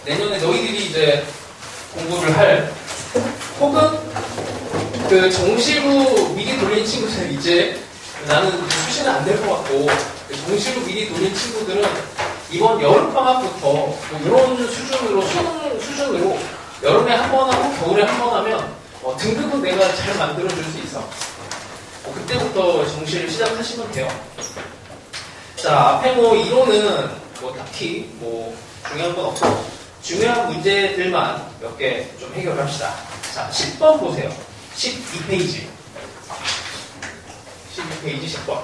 내년에 너희들이 이제 공부를 할 혹은 그 정시로 미리 돌린 친구들 이제 나는 수시는 안 될 것 같고 정시로 미리 돌린 친구들은 이번 여름방학부터 뭐 이런 수준으로 수능 수준으로 여름에 한 번 하고 겨울에 한 번 하면 등급은 내가 잘 만들어줄 수 있어. 그때부터 정시를 시작하시면 돼요. 자, 앞에 뭐 이론은 뭐 딱히 뭐 중요한 건 없고 중요한 문제들만 몇 개 좀 해결합시다. 자, 10번 보세요. 12페이지. 12페이지 10번.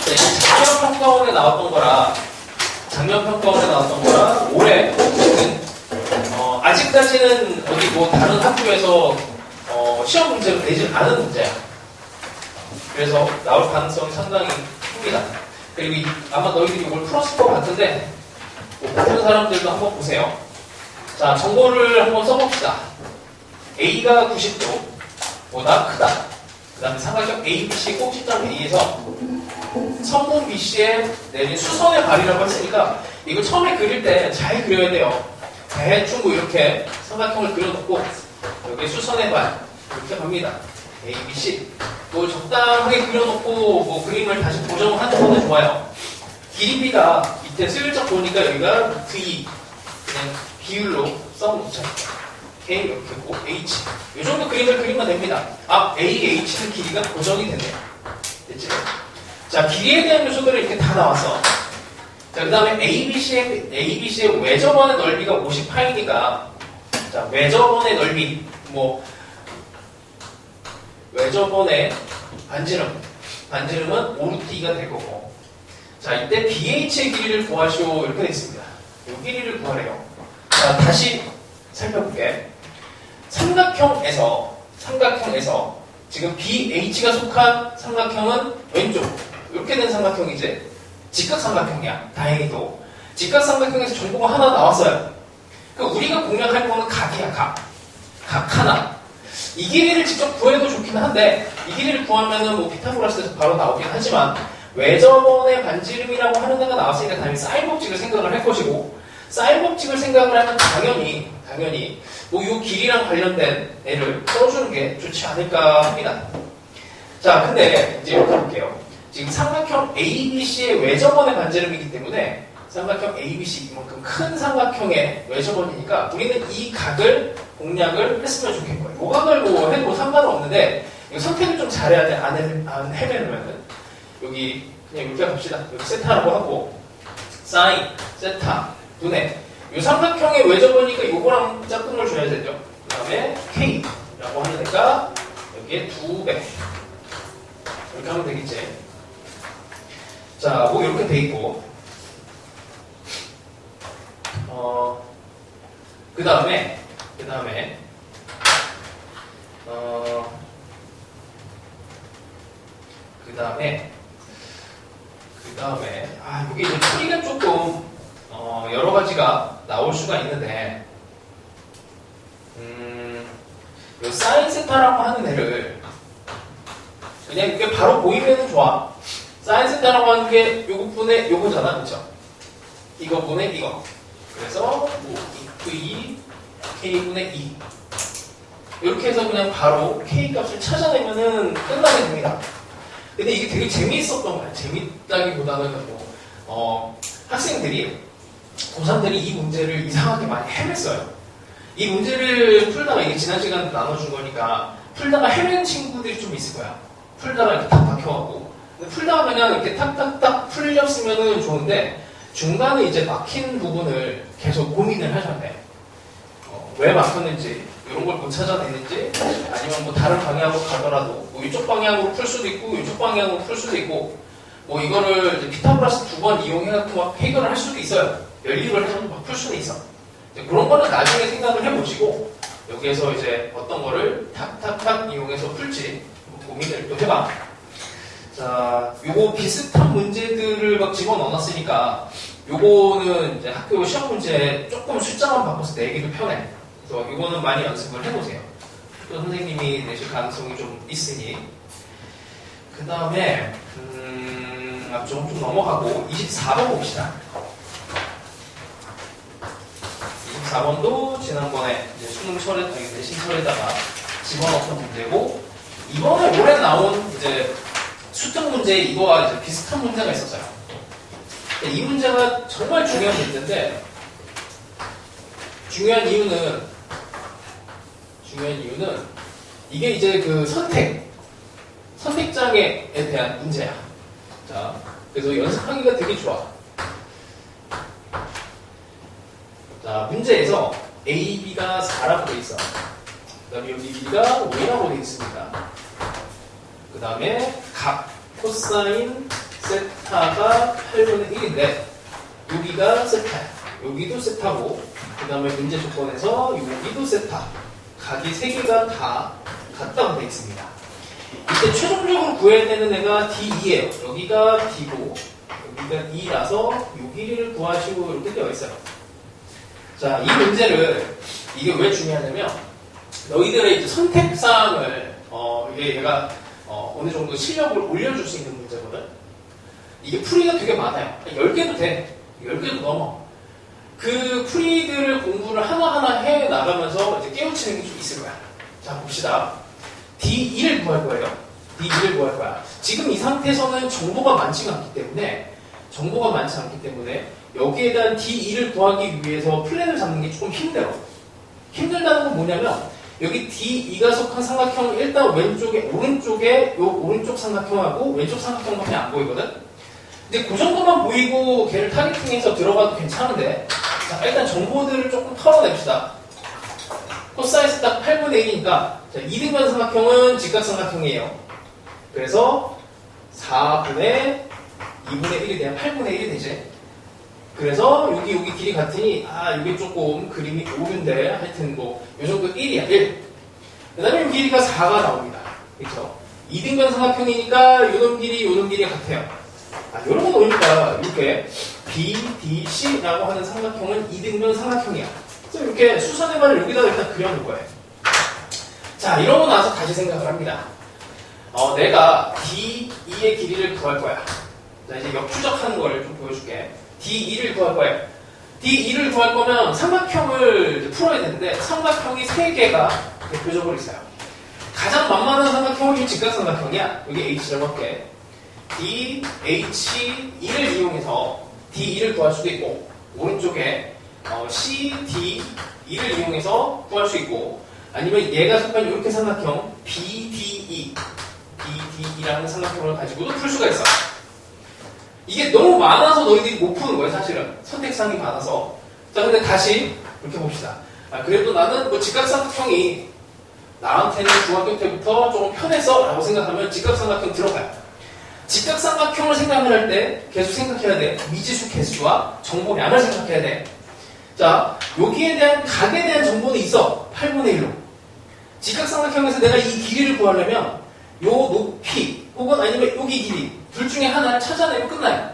자, 이게 작년평가원에 나왔던 거라 올해 아직까지는 어디 뭐 다른 학교에서 시험 문제로 내질 않은 문제야. 그래서 나올 가능성이 상당히 큽니다. 그리고 아마 너희들이 이걸 풀었을 것 같은데 뭐 같은 사람들도 한번 보세요. 자, 정보를 한번 써봅시다. A가 90도보다 크다. 그 다음에 삼각형 ABC 꼭지점 A에서 선분 BC에 내린 수선의 발이라고 했으니까 이거 처음에 그릴 때 잘 그려야 돼요. 대충 뭐 이렇게 삼각형을 그려놓고 여기 수선의 발 이렇게 갑니다. A, B, C 뭐 적당하게 그려놓고 뭐 그림을 다시 고정하는 거는 좋아요. 길이비가 밑에 슬쩍 보니까 여기가 V 그냥 비율로 써놓자. K 이렇게 있고 H 이 정도 그림을 그리면 됩니다. 아, A, H는 길이가 고정이 됐네요. 됐지? 자, 길이에 대한 요소들이 이렇게 다 나왔어. 자, 그 다음에 ABC의 외접원의 넓이가 50파이니까 자, 외접원의 넓이 외접원의 반지름은 5루트가 될 거고 자, 이때 BH의 길이를 구하시오 이렇게 되어 있습니다. 이 길이를 구하래요. 자, 다시 살펴볼게. 삼각형에서 지금 BH가 속한 삼각형은 왼쪽 이렇게 된 삼각형이지 직각삼각형이야. 다행히도 직각삼각형에서 정보가 하나 나왔어요. 그러니까 우리가 공략할 거는 각이야. 각 하나. 이 길이를 직접 구해도 좋긴 한데 이 길이를 구하면은 뭐 피타고라스에서 바로 나오긴 하지만 외접원의 반지름이라고 하는 애가 나왔으니까 당연히 사인법칙을 생각을 할 것이고 사인법칙을 생각을 하면 당연히 뭐 이 길이랑 관련된 애를 써주는 게 좋지 않을까 합니다. 자, 근데 이제 이렇게 볼게요. 지금 삼각형 ABC의 외접원의 반지름이기 때문에 삼각형 ABC 이만큼 큰 삼각형의 외접원이니까 우리는 이 각을 공략을 했으면 좋겠고요. 이 각을 뭐 해도 상관은 없는데 이거 선택을 좀 잘해야 돼. 안 해내면은 여기 그냥 이렇게 갑시다. 여기 세타라고 하고 사인, 세타, 분해 이 삼각형의 외접원이니까 이거랑 짝꿍을 줘야 되죠. 그 다음에 K라고 하는 애가 여기에 2배 이렇게 하면 되겠지. 자, 뭐 이렇게 돼 있고 그 다음에 이게 이제 풀이가 조금 여러 가지가 나올 수가 있는데 요 사인 세타라고 하는 애를 그냥 이게 바로 보이면 좋아. 사인 세타라고 하는 게 요거분의 요거잖아, 그렇죠? 이거 분의 이거. 그래서 뭐 V K분의 2 이렇게 해서 그냥 바로 K 값을 찾아내면은 끝나게 됩니다. 근데 이게 되게 재미있었던 거야. 재밌다기보다는 학생들이 고3들이 이 문제를 이상하게 많이 헤맸어요. 이 문제를 풀다가 이게 지난 시간에 나눠준 거니까 풀다가 헤맨 친구들이 좀 있을 거야. 풀다가 이렇게 탁 박혀가고 풀다가 그냥 이렇게 탁탁탁 풀렸으면 좋은데 중간에 이제 막힌 부분을 계속 고민을 하셔야 돼. 왜 막혔는지 이런 걸 못 찾아내는지 아니면 뭐 다른 방향으로 가더라도 뭐 이쪽 방향으로 풀 수도 있고 이쪽 방향으로 풀 수도 있고 뭐 이거를 이제 피타고라스 2번 이용해갖고 막 해결을 할 수도 있어요. 연립을 해서 막 풀 수도 있어. 그런 거는 나중에 생각을 해보시고 여기에서 이제 어떤 거를 탁탁탁 이용해서 풀지 고민을 또 해봐. 자, 요거 비슷한 문제들을 막 집어넣어놨으니까 요거는 이제 학교 시험 문제 조금 숫자만 바꿔서 내기도 편해. 그래서 요거는 많이 연습을 해보세요. 또 선생님이 내실 가능성이 좀 있으니. 그 다음에 앞쪽 좀 넘어가고 24번 봅시다. 24번도 지난번에 이제 수능 철에, 내신 철에다가 집어넣었던 문제고, 이번에 올해 나온 이제 수특 문제 이거와 이제 비슷한 문제가 있었어요. 이 문제가 정말 중요한 문제인데, 중요한 이유는 이게 이제 그 선택장애에 대한 문제야. 자, 그래서 연습하기가 되게 좋아. 자, 문제에서 A, B가 4라고 되어 있어. 그 다음에 여기 B가 5라고 되어 있습니다. 그 다음에 각, 코사인, 세타가 8분의 1인데, 여기가 세타야. 여기도 세타고, 그 다음에 문제 조건에서 여기도 세타. 각이 3개가 다 같다고 되어 있습니다. 이때 최종적으로 구해야 되는 애가 D2예요. 여기가 D고, 여기가 E라서 이 길이를 구하시고 이렇게 되어 있어요. 자, 이 문제를, 이게 왜 중요하냐면, 너희들의 이제 선택사항을, 이게 얘가, 어느 정도 실력을 올려줄 수 있는 문제거든? 이게 풀이가 되게 많아요. 10개도 돼. 10개도 넘어. 그 풀이들을 공부를 하나하나 해 나가면서 이제 깨우치는 게 좀 있을 거야. 자, 봅시다. D2를 구할 거예요. D2를 구할 거야. 지금 이 상태에서는 정보가 많지 않기 때문에, 여기에 대한 D2를 구하기 위해서 플랜을 잡는 게 조금 힘들어. 힘들다는 건 뭐냐면, 여기 D2가 속한 삼각형, 일단 오른쪽에, 요 오른쪽 삼각형하고 왼쪽 삼각형밖에 안 보이거든? 근데 그 정도만 보이고 걔를 타겟팅해서 들어가도 괜찮은데, 자, 일단 정보들을 조금 털어냅시다. 코사인스 딱 8분의 1이니까, 자, 2등변 삼각형은 직각삼각형이에요. 그래서 4분의 2분의 1이 돼야 8분의 1이 되지. 그래서 여기 길이 같으니, 이게 조금 그림이 오른데, 하여튼 뭐, 요 정도 1이야, 1. 그 다음에 이 길이가 4가 나옵니다. 그쵸? 2등변 삼각형이니까 요놈 길이 같아요. 이런 거 보니까 이렇게 B, D, C라고 하는 삼각형은 2등변 삼각형이야. 그래서 이렇게 수선의 말을 여기다가 일단 그려놓을 거예요. 자, 이러고 나서 다시 생각을 합니다. 내가 D2의 길이를 구할 거야. 자, 이제 역추적하는 걸 좀 보여줄게. D2를 구할 거예요. D2를 구할 거면 삼각형을 이제 풀어야 되는데, 삼각형이 3개가 교적으로 있어요. 가장 만만한 삼각형은 이 직각삼각형이야. 여기 H라고 할게. D, H, E를 이용해서 D2를 구할 수도 있고, 오른쪽에 C, D, E를 이용해서 구할 수 있고, 아니면 얘가 속한 이렇게 삼각형 BDE, BDE라는 삼각형을 가지고도 풀 수가 있어. 이게 너무 많아서 너희들이 못 푸는 거예요, 사실은. 선택사항이 많아서. 자, 근데 다시 이렇게 봅시다. 그래도 나는 뭐 직각삼각형이 나한테는 중학교 때부터 조금 편했어 라고 생각하면 직각삼각형 들어가요. 직각삼각형을 생각을 할 때 계속 생각해야 돼. 미지수 개수와 정보량을 생각해야 돼. 자, 여기에 대한 각에 대한 정보는 있어. 8분의 1로. 직각삼각형에서 내가 이 길이를 구하려면 요 높이 혹은 아니면 여기 길이 둘 중에 하나를 찾아내면 끝나요.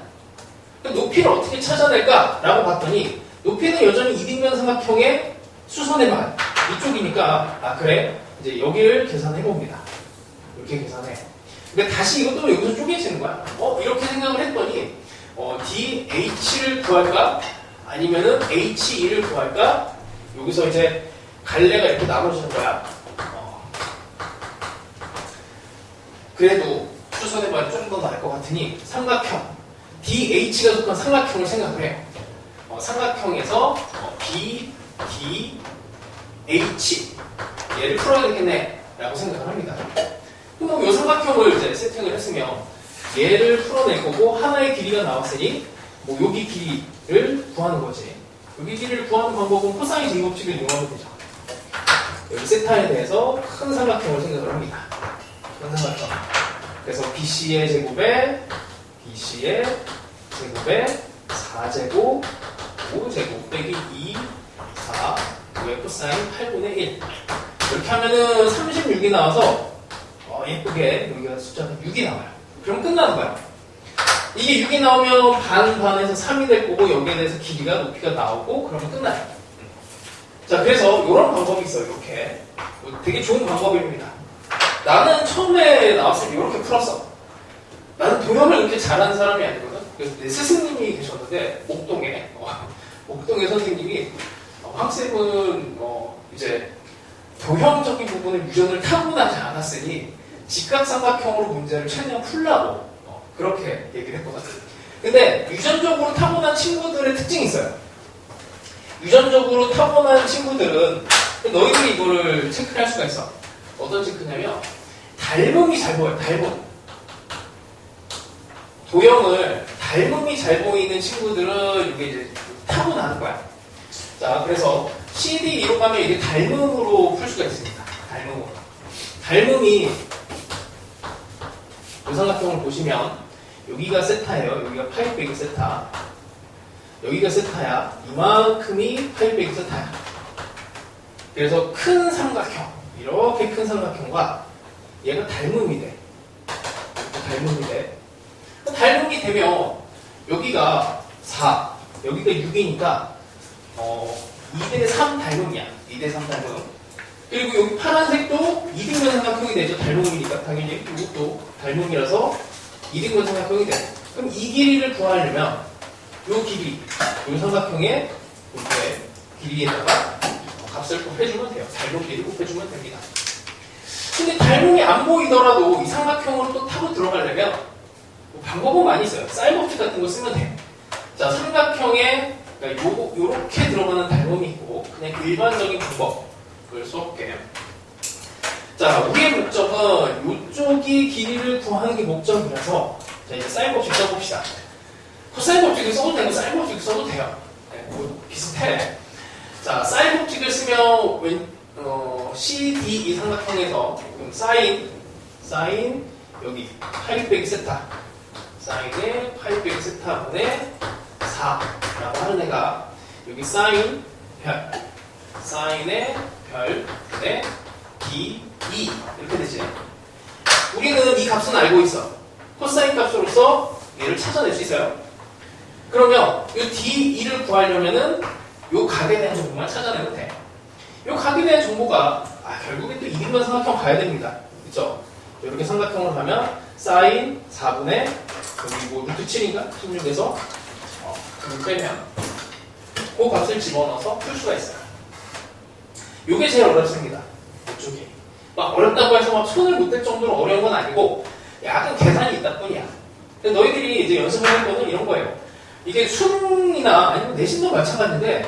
높이를 어떻게 찾아낼까? 라고 봤더니 높이는 여전히 2등변 삼각형의 수선의 말 이쪽이니까 그래 이제 여기를 계산해 봅니다. 이렇게 계산해. 근데 다시 이것도 여기서 쪼개지는 거야. 이렇게 생각을 했더니 DH를 구할까? 아니면은 HE를 구할까? 여기서 이제 갈래가 이렇게 나눠지는 거야. 그래도 수선의 말이 좀 더 나을 것 같으니 삼각형 DH가 속한 삼각형을 생각을 해요. 삼각형에서 B, D, H 얘를 풀어야 되겠네 라고 생각을 합니다. 그럼 이 삼각형을 이제 세팅을 했으면 얘를 풀어낼 거고 하나의 길이가 나왔으니 뭐 여기 길이를 구하는 거지. 여기 길이를 구하는 방법은 코사인 제곱식을 이용하면 되죠. 여기 세타에 대해서 큰 삼각형을 생각을 합니다. 큰 삼각형. 그래서 BC의 제곱에 BC의 제곱에 4제곱 5제곱 빼기 2 4 5의 코사인 8분의 1 이렇게 하면은 36이 나와서 예쁘게 여기가 숫자가 6이 나와요. 그럼 끝나는 거야. 이게 6이 나오면 반에서 3이 될 거고 여기에 대해서 길이가 높이가 나오고 그러면 끝나요. 자, 그래서 이런 방법이 있어요. 이렇게 되게 좋은 방법입니다. 나는 처음에 나왔을 때 이렇게 풀었어. 나는 도형을 그렇게 잘하는 사람이 아니거든. 그래서 내 스승님이 계셨는데 목동의 선생님이 학생은 이제 도형적인 부분의 유전을 타고나지 않았으니 직각삼각형으로 문제를 최대한 풀라고 그렇게 얘기를 했거든. 근데 유전적으로 타고난 친구들의 특징이 있어요. 유전적으로 타고난 친구들은 너희들이 이거를 체크를 할 수가 있어. 어떤 체크냐면 닮음이 잘 보여요. 도형을 닮음이 잘 보이는 친구들은 이게 이제 타고나는 거야. 자, 그래서 CD2로 가면 이게 닮음으로 풀 수가 있습니다. 닮음이 이 삼각형을 보시면 여기가 세타예요. 여기가 파이 빼기 세타. 여기가 세타야. 이만큼이 파이 빼기 세타야. 그래서 큰 삼각형, 이렇게 큰 삼각형과 얘가 닮음이 돼. 닮음이 되면 여기가 4, 여기가 6이니까 2대3 닮음이야. 2대3 닮음. 그리고 여기 파란색도 2등분 삼각형이 되죠. 닮음이니까 당연히 이것도 닮음이라서 2등분 삼각형이 돼. 그럼 이 길이를 구하려면 요 길이, 요 삼각형의 이렇게 길이에다가 값을 곱해주면 돼요. 닮음 길이 곱해주면 됩니다. 근데 닮음이 안 보이더라도 이 삼각형으로 또 타고 들어가려면 방법은 많이 있어요. 사인 법칙 같은 거 쓰면 돼요. 자, 삼각형에 그러니까 요렇게 들어가는 닮음이 있고 그냥 일반적인 방법을 써볼게요. 자, 우리의 목적은 이쪽이 길이를 구하는 게 목적이라서 자, 이제 사인 법칙 써봅시다. 코사인 법칙을 써도 되고 사인 법칙을 써도 돼요. 네, 비슷해. 자, 사인 법칙을 쓰면 CD 이 삼각형에서 그럼 사인 여기 파이 빼기 세타 사인의 파이 빼기 세타분의 4라고 하는 애가 여기 사인의 별분의 D2 이렇게 되지. 우리는 이 값은 알고 있어. 코사인 값으로서 얘를 찾아낼 수 있어요. 그러면 이 D2를 구하려면은 요 각에 대한 정보만 찾아내면 돼. 요 각에 대한 정보가 결국에 또 2등분 삼각형 가야 됩니다. 그쵸? 이렇게 삼각형을 하면 사인 4분의 여기 뭐 루트 7인가? 16에서 그걸 빼면 그 값을 집어넣어서 풀 수가 있어요. 요게 제일 어렵습니다. 이쪽이. 막 어렵다고 해서 막 손을 못 댈 정도로 어려운 건 아니고 약간 계산이 있다 뿐이야. 근데 너희들이 이제 연습을 할 거는 이런 거예요. 이게 수능이나 아니면 내신도 마찬가지인데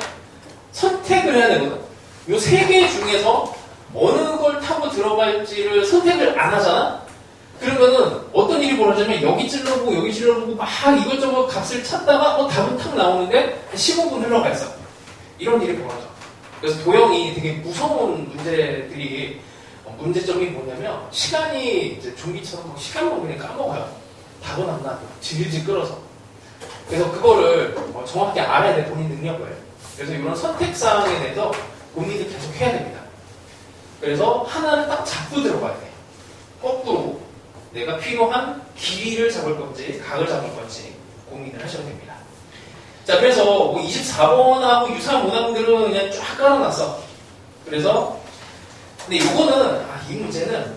선택을 해야 되거든. 요 세 개 중에서 어느 걸 타고 들어갈지를 선택을 안 하잖아? 그러면은 어떤 일이 벌어지냐면 여기 찔러보고 여기 찔러보고 막 이것저것 값을 찾다가 답은 탁 나오는데 한 15분 흘러가 있어. 이런 일이 벌어져. 그래서 도형이 되게 무서운 문제들이 문제점이 뭐냐면 시간이 이제 종기처럼 시간만 그냥 까먹어요. 답은 안 나고 질질 끌어서. 그래서 그거를 정확히 알아야 돼. 본인 능력을. 그래서 이런 선택사항에 대해서 고민을 계속 해야 됩니다. 그래서 하나를 딱 잡고 들어가야 돼. 거꾸로 내가 필요한 길이를 잡을 건지 각을 잡을 건지 고민을 하셔야 됩니다. 자, 그래서 뭐 24번하고 유사한 문항들은 그냥 쫙 깔아놨어. 그래서 근데 요거는 이 문제는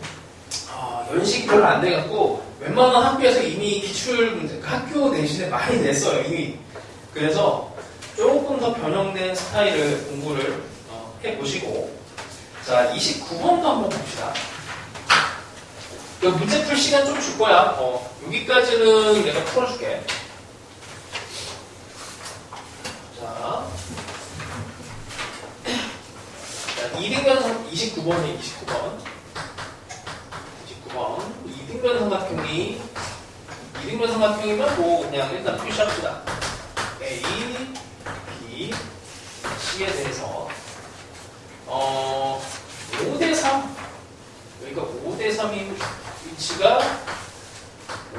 연식이 별로 안 돼갖고 웬만한 학교에서 이미 기출 문제 학교 내신에 많이 냈어요 이미. 그래서 조금 더 변형된 스타일을 공부를 해보시고 자 29번도 한번 봅시다. 문제 풀 시간 좀 줄 거야. 여기까지는 내가 풀어줄게. 자 2등변 29번이 29번 2등변 삼각형이면 뭐 그냥 일단 표시합시다. A, B, C에 대해서 5대3 그러니까 5대3인 위치가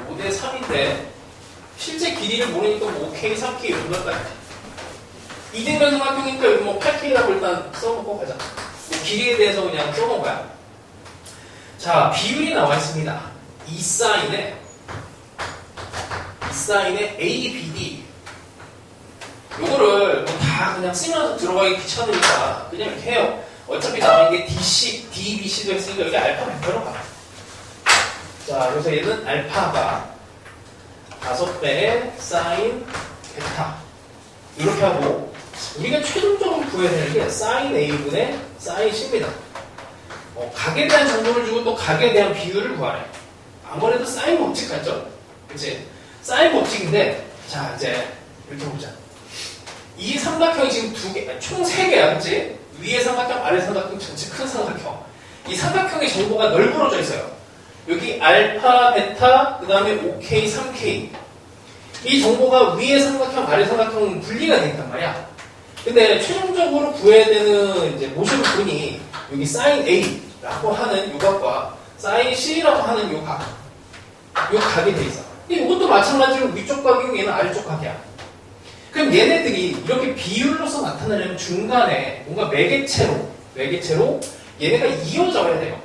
5대3인데 실제 길이를 모르니까 뭐 K, 3K 이런 걸까요? 2등변 삼각형이니까 여기 뭐 8K라고 일단 써놓고 가자. 뭐 길이에 대해서 그냥 써놓은 거야. 자, 비율이 나와 있습니다. 이 사인에 A, B, D 요거를 뭐 다 그냥 쓰면서 들어가기 귀찮으니까 그냥 이렇게 해요. 어차피 나오는 게 DC, D, B, C도 했으니까 여기 알파 100%로 가. 자, 그래서 얘는 알파가 5배의 사인 베타. 이렇게 하고, 우리가 최종적으로 구해야 되는 게 사인 A분의 사인 C입니다. 각에 대한 정보를 주고 또 각에 대한 비율을 구하래. 아무래도 사인 법칙 같죠? 그치? 사인 법칙인데, 자, 이제, 이렇게 보자. 이 삼각형이 지금 총 3개야, 그치? 위에 삼각형, 아래 삼각형, 전체 큰 삼각형. 이 삼각형의 정보가 널브러져 있어요. 여기 알파, 베타, 그 다음에 5K, 3K. 이 정보가 위에 삼각형, 아래 삼각형 분리가 되어 있단 말이야. 근데 최종적으로 구해야 되는 이제 모습을 보니 여기 sin A라고 하는 요 각과 sin C라고 하는 요 각이 돼 있어. 이것도 마찬가지로 위쪽 각이고 얘는 아래쪽 각이야. 그럼 얘네들이 이렇게 비율로서 나타나려면 중간에 뭔가 매개체로 얘네가 이어져야 돼요.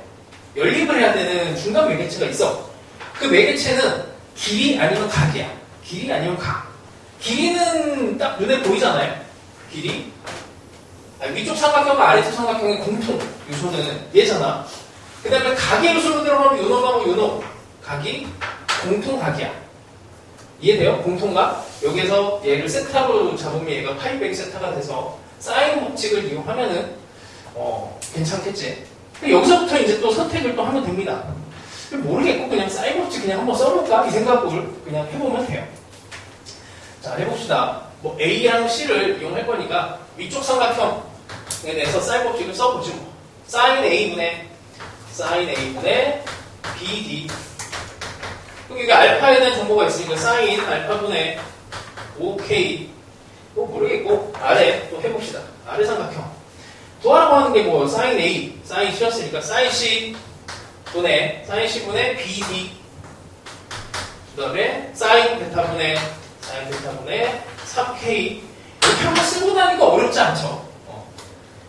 연립을 해야 되는 중간 매개체가 있어. 그 매개체는 길이 아니면 각이야. 길이 아니면 각. 길이는 딱 눈에 보이잖아요. 길이. 위쪽 삼각형과 아래쪽 삼각형의 공통 요소는 얘잖아. 그 다음에 각의 요소로 들어가면 요놈하고 요놈. 각이 공통 각이야. 이해돼요? 공통각? 여기에서 얘를 세타로 잡으면 얘가 파이 빼기 세타가 돼서 사인 법칙을 이용하면은 괜찮겠지. 여기서부터 이제 또 선택을 또 하면 됩니다. 모르겠고 그냥 사인 법칙 그냥 한번 써볼까? 이 생각을 그냥 해보면 돼요. 자, 해봅시다. 뭐 A랑 C를 이용할 거니까 위쪽 삼각형에 대해서 사인 법칙을 써보지 뭐. sin A분의 BD. 그럼 여기 알파에 대한 정보가 있으니까 sin 알파분의 5K. 또 모르겠고 아래 또 해봅시다. 아래 삼각형. 구하라고 하는 게 뭐 sin A, sin C였으니까 sin C분의 BD. 그 다음에 sin 베타분의 3K. 이렇게 한번 쓰고 나니까 어렵지 않죠?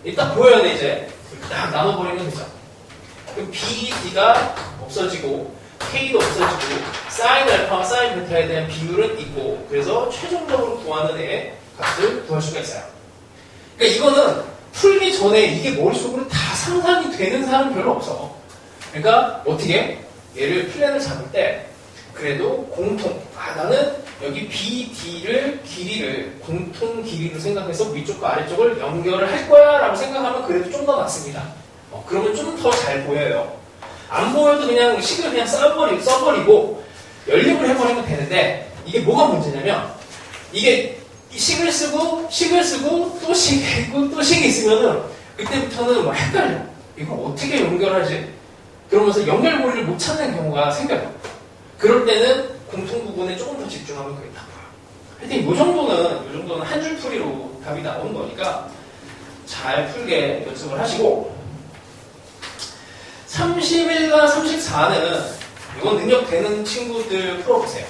일단 보여야 돼, 이제. 딱 나눠버리면 되죠. 그럼 BD가 없어지고, K도 없어지고, sin 알파와 sin 베타에 대한 비율은 있고, 그래서 최종적으로 구하는 애의 값을 구할 수가 있어요. 그러니까 이거는 풀기 전에 이게 머릿속으로 다 상상이 되는 사람은 별로 없어. 그러니까 어떻게? 얘를 플랜을 잡을 때, 그래도 공통. 나는 여기 BD를 길이를 공통 길이로 생각해서 위쪽과 아래쪽을 연결을 할 거야 라고 생각하면 그래도 좀 더 낫습니다. 그러면 좀 더 잘 보여요. 안 보여도 그냥 식을 그냥 써버리고 연립을 해버리면 되는데 이게 뭐가 문제냐면 이게 식을 쓰고 또 식이 있고 또 식이 있으면은 그때부터는 막 헷갈려. 이걸 어떻게 연결하지? 그러면서 연결고리를 못 찾는 경우가 생겨요. 그럴 때는 공통 부분에 조금 더 집중하면 그게 다 보여요. 하여튼 이 정도는 한 줄 풀이로 답이 나오는 거니까 잘 풀게 연습을 하시고 31과 34는 이건 능력 되는 친구들 풀어보세요.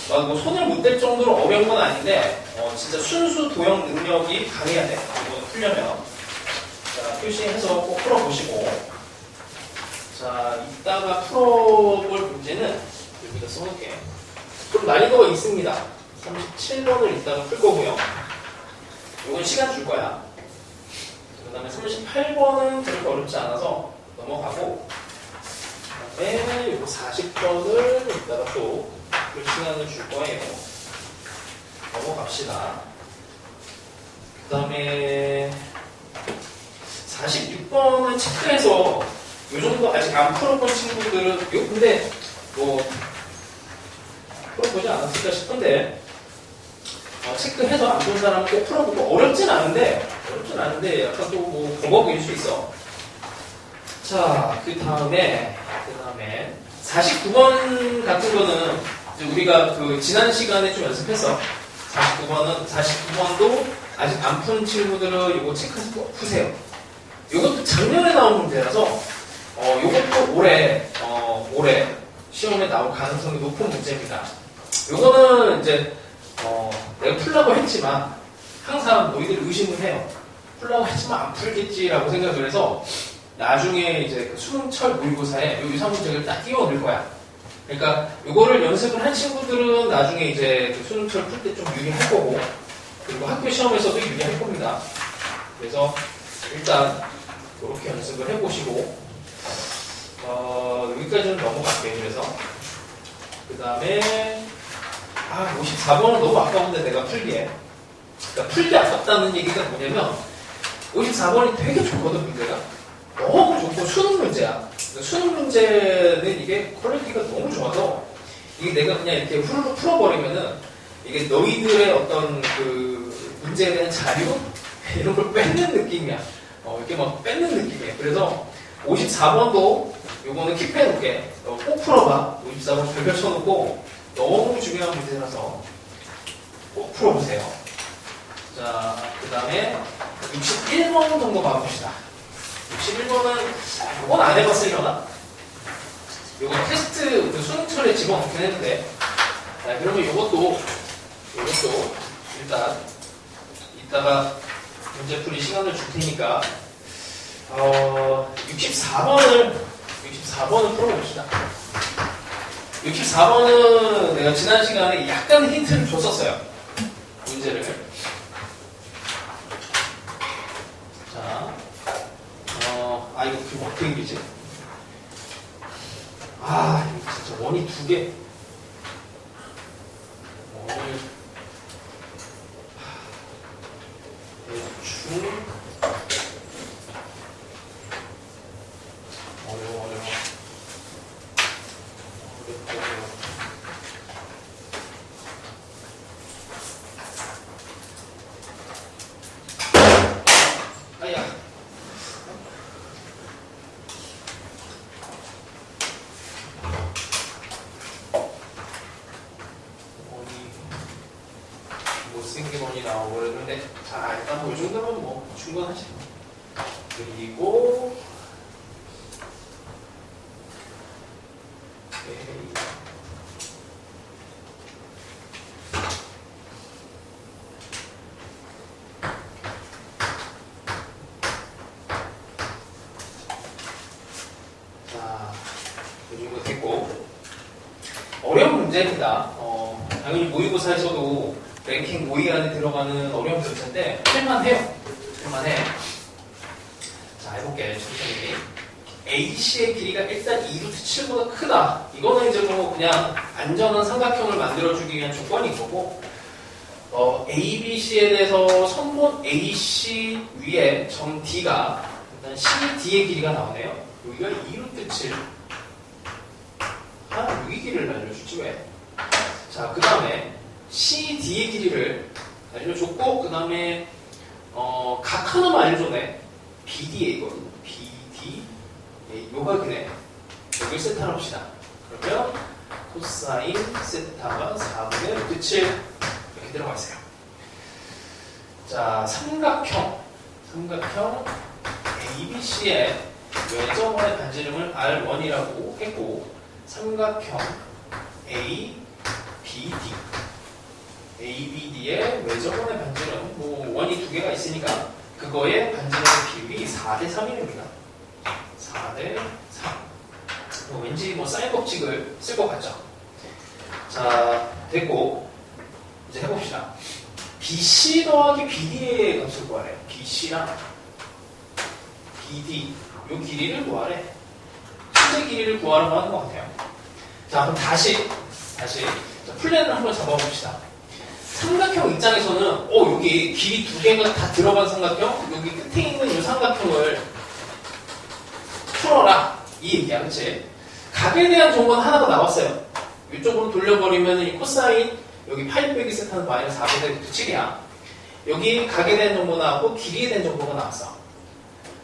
뭐 손을 못 댈 정도로 어려운 건 아닌데 진짜 순수 도형 능력이 강해야 돼. 이거 풀려면 자, 표시해서 꼭 풀어보시고 자, 이따가 풀어볼 문제는 여기다 써놓을게. 좀 난이도가 있습니다. 37번을 이따가 풀 거고요. 이건 시간 줄 거야. 그 다음에 38번은 그렇게 어렵지 않아서 넘어가고 그 다음에 이거 40번을 이따가 또 그 시간을 줄 거예요. 넘어갑시다. 그 다음에 46번은 체크해서 이 정도 아직 안 풀어본 친구들은 이거 근데 뭐 풀어보지 않았을까 싶은데 체크해서 안 본 사람은 꼭 풀어보고 어렵진 않은데 약간 또 뭐 버벅일 수 있어. 자, 그 다음에 49번 같은 거는 이제 우리가 그 지난 시간에 좀 연습했어. 49번도 아직 안 푼 친구들은 이거 체크해서 꼭 푸세요. 이것도 작년에 나온 문제라서 이것도 올해 시험에 나올 가능성이 높은 문제입니다. 이거는 이제 내가 풀라고 했지만 항상 너희들 의심을 해요. 풀라고 했지만 안 풀겠지라고 생각을 해서 나중에 이제 그 수능철 모의고사에 이 유사 문제를 딱 띄워 넣을 거야. 그러니까 이거를 연습을 한 친구들은 나중에 이제 그 수능철 풀 때 좀 유리할 거고 그리고 학교 시험에서도 유리할 겁니다. 그래서 일단 이렇게 연습을 해보시고 여기까지는 넘어갈게요. 그래서 그 다음에 54번은 너무 아까운데 내가 풀기에. 그러니까 풀기 아깝다는 얘기가 뭐냐면 54번이 되게 좋거든, 문제가. 너무 좋고 수능 문제야. 수능 문제는 이게 퀄리티가 너무 좋아서 이게 내가 그냥 이렇게 후루룩 풀어버리면은 이게 너희들의 어떤 그 문제에 대한 자료 이런 걸 뺏는 느낌이야. 이렇게 막 뺏는 느낌이야. 그래서 54번도 요거는 킵해놓게. 꼭 풀어봐. 54번 별별 쳐놓고 너무 중요한 문제라서 꼭 풀어보세요. 자, 그 다음에 61번 정도 봐봅시다. 61번은 이건 안 해봤으려나? 이거 테스트 그 수능철에 집어넣긴 했는데, 자, 그러면 이것도 일단 이따가 문제풀이 시간을 줄 테니까 64번을 풀어봅시다. 64번은 내가 지난 시간에 약간 힌트를 줬었어요. 문제를. 자, 이거 그거 어떻게 그리지? 이거 진짜 원이 두 개. 원을 대충 어려워. 아야. 못생긴 원이 나오고 그러는데, 자, 일단 뭐 이 정도면 뭐 충분하지. 그리고 자, 이 정도 됐고, 어려운 문제입니다. 당연히 모의고사에서도 랭킹 5위 안에 들어가는 어려운 문제인데 할만해요. 할만해. 자, 해볼게. 천천히. AC의 길이가 일단 2루트 7보다 크다. 이거는 이제 뭐 그냥 안전한 삼각형을 만들어주기 위한 조건인 거고, ABC에 대해서 선본 AC 위에 점 D가 일단 CD의 길이가 나오네요. 여기가 2루트 7. 여기 길이를 알려주지 왜? 자, 그 다음에 CD의 길이를 알려줬고, 그 다음에 각 하나만 알려줬네. BDA거든요. BD. 요가 그네. 여기를 세타를 합시다. 그러면 코사인 세타가 4분의 루트 7 이렇게 들어가 있어요. 자, 삼각형 ABC의 외점원의 반지름을 R1이라고 했고, 삼각형 ABD의 외점원의 반지름, 뭐 원이 두 개가 있으니까 그거의 반지름 비율이 4대 3입니다. 4대 3. 왠지 뭐 사인 법칙을 쓸 것 같죠? 자, 됐고, 이제 해봅시다. BC 더하기 BD의 값을 구하래. BC랑 BD, 요 길이를 구하래. 실제 길이를 구하라고 하는 것 같아요. 자, 그럼 다시 플랜을 한번 잡아봅시다. 삼각형 입장에서는 여기 길이 두 개가 다 들어간 삼각형, 여기 끝에 있는 이 삼각형을 풀어라, 이 얘기야. 그치? 각에 대한 정보는 하나가 나왔어요. 이쪽으로 돌려버리면 이 코사인, 여기 파이 빼기 세타는 마이너스 4분의 루트 7이야. 여기 각에 대한 정보 나왔고 길이에 대한 정보가 나왔어.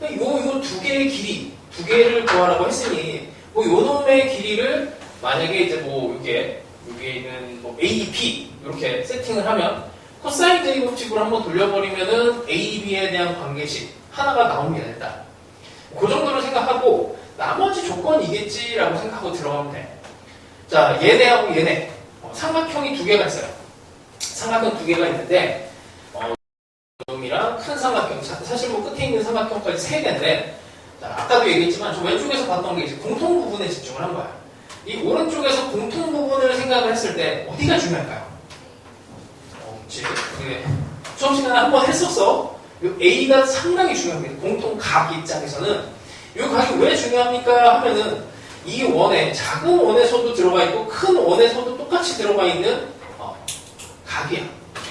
요 두 개의 길이, 두 개를 구하라고 했으니 뭐 요 놈의 길이를 만약에 이제 뭐 여기에 있는 뭐 A, B 이렇게 세팅을 하면 코사인 제곱 법칙으로 한번 돌려버리면은 A, B에 대한 관계식 하나가 나옵니다. 일단 그 정도로 생각하고 나머지 조건이겠지라고 생각하고 들어가면 돼. 자, 얘네하고 얘네 삼각형이 두 개가 있어요. 삼각형 두 개가 있는데 놈이랑 큰 삼각형, 사실 뭐 끝에 있는 삼각형까지 세 개인데, 자, 아까도 얘기했지만 저 왼쪽에서 봤던 게 이제 공통 부분에 집중을 한 거야. 이 오른쪽에서 공통 부분을 생각을 했을 때 어디가 중요할까요? 그치? 수업 시간에 한번 했었어. 이 A가 상당히 중요합니다. 공통 각 입장에서는 이 각이 왜 중요합니까? 하면은 이 원에 작은 원에서도 들어가 있고 큰 원에서도 똑같이 들어가 있는 각이야.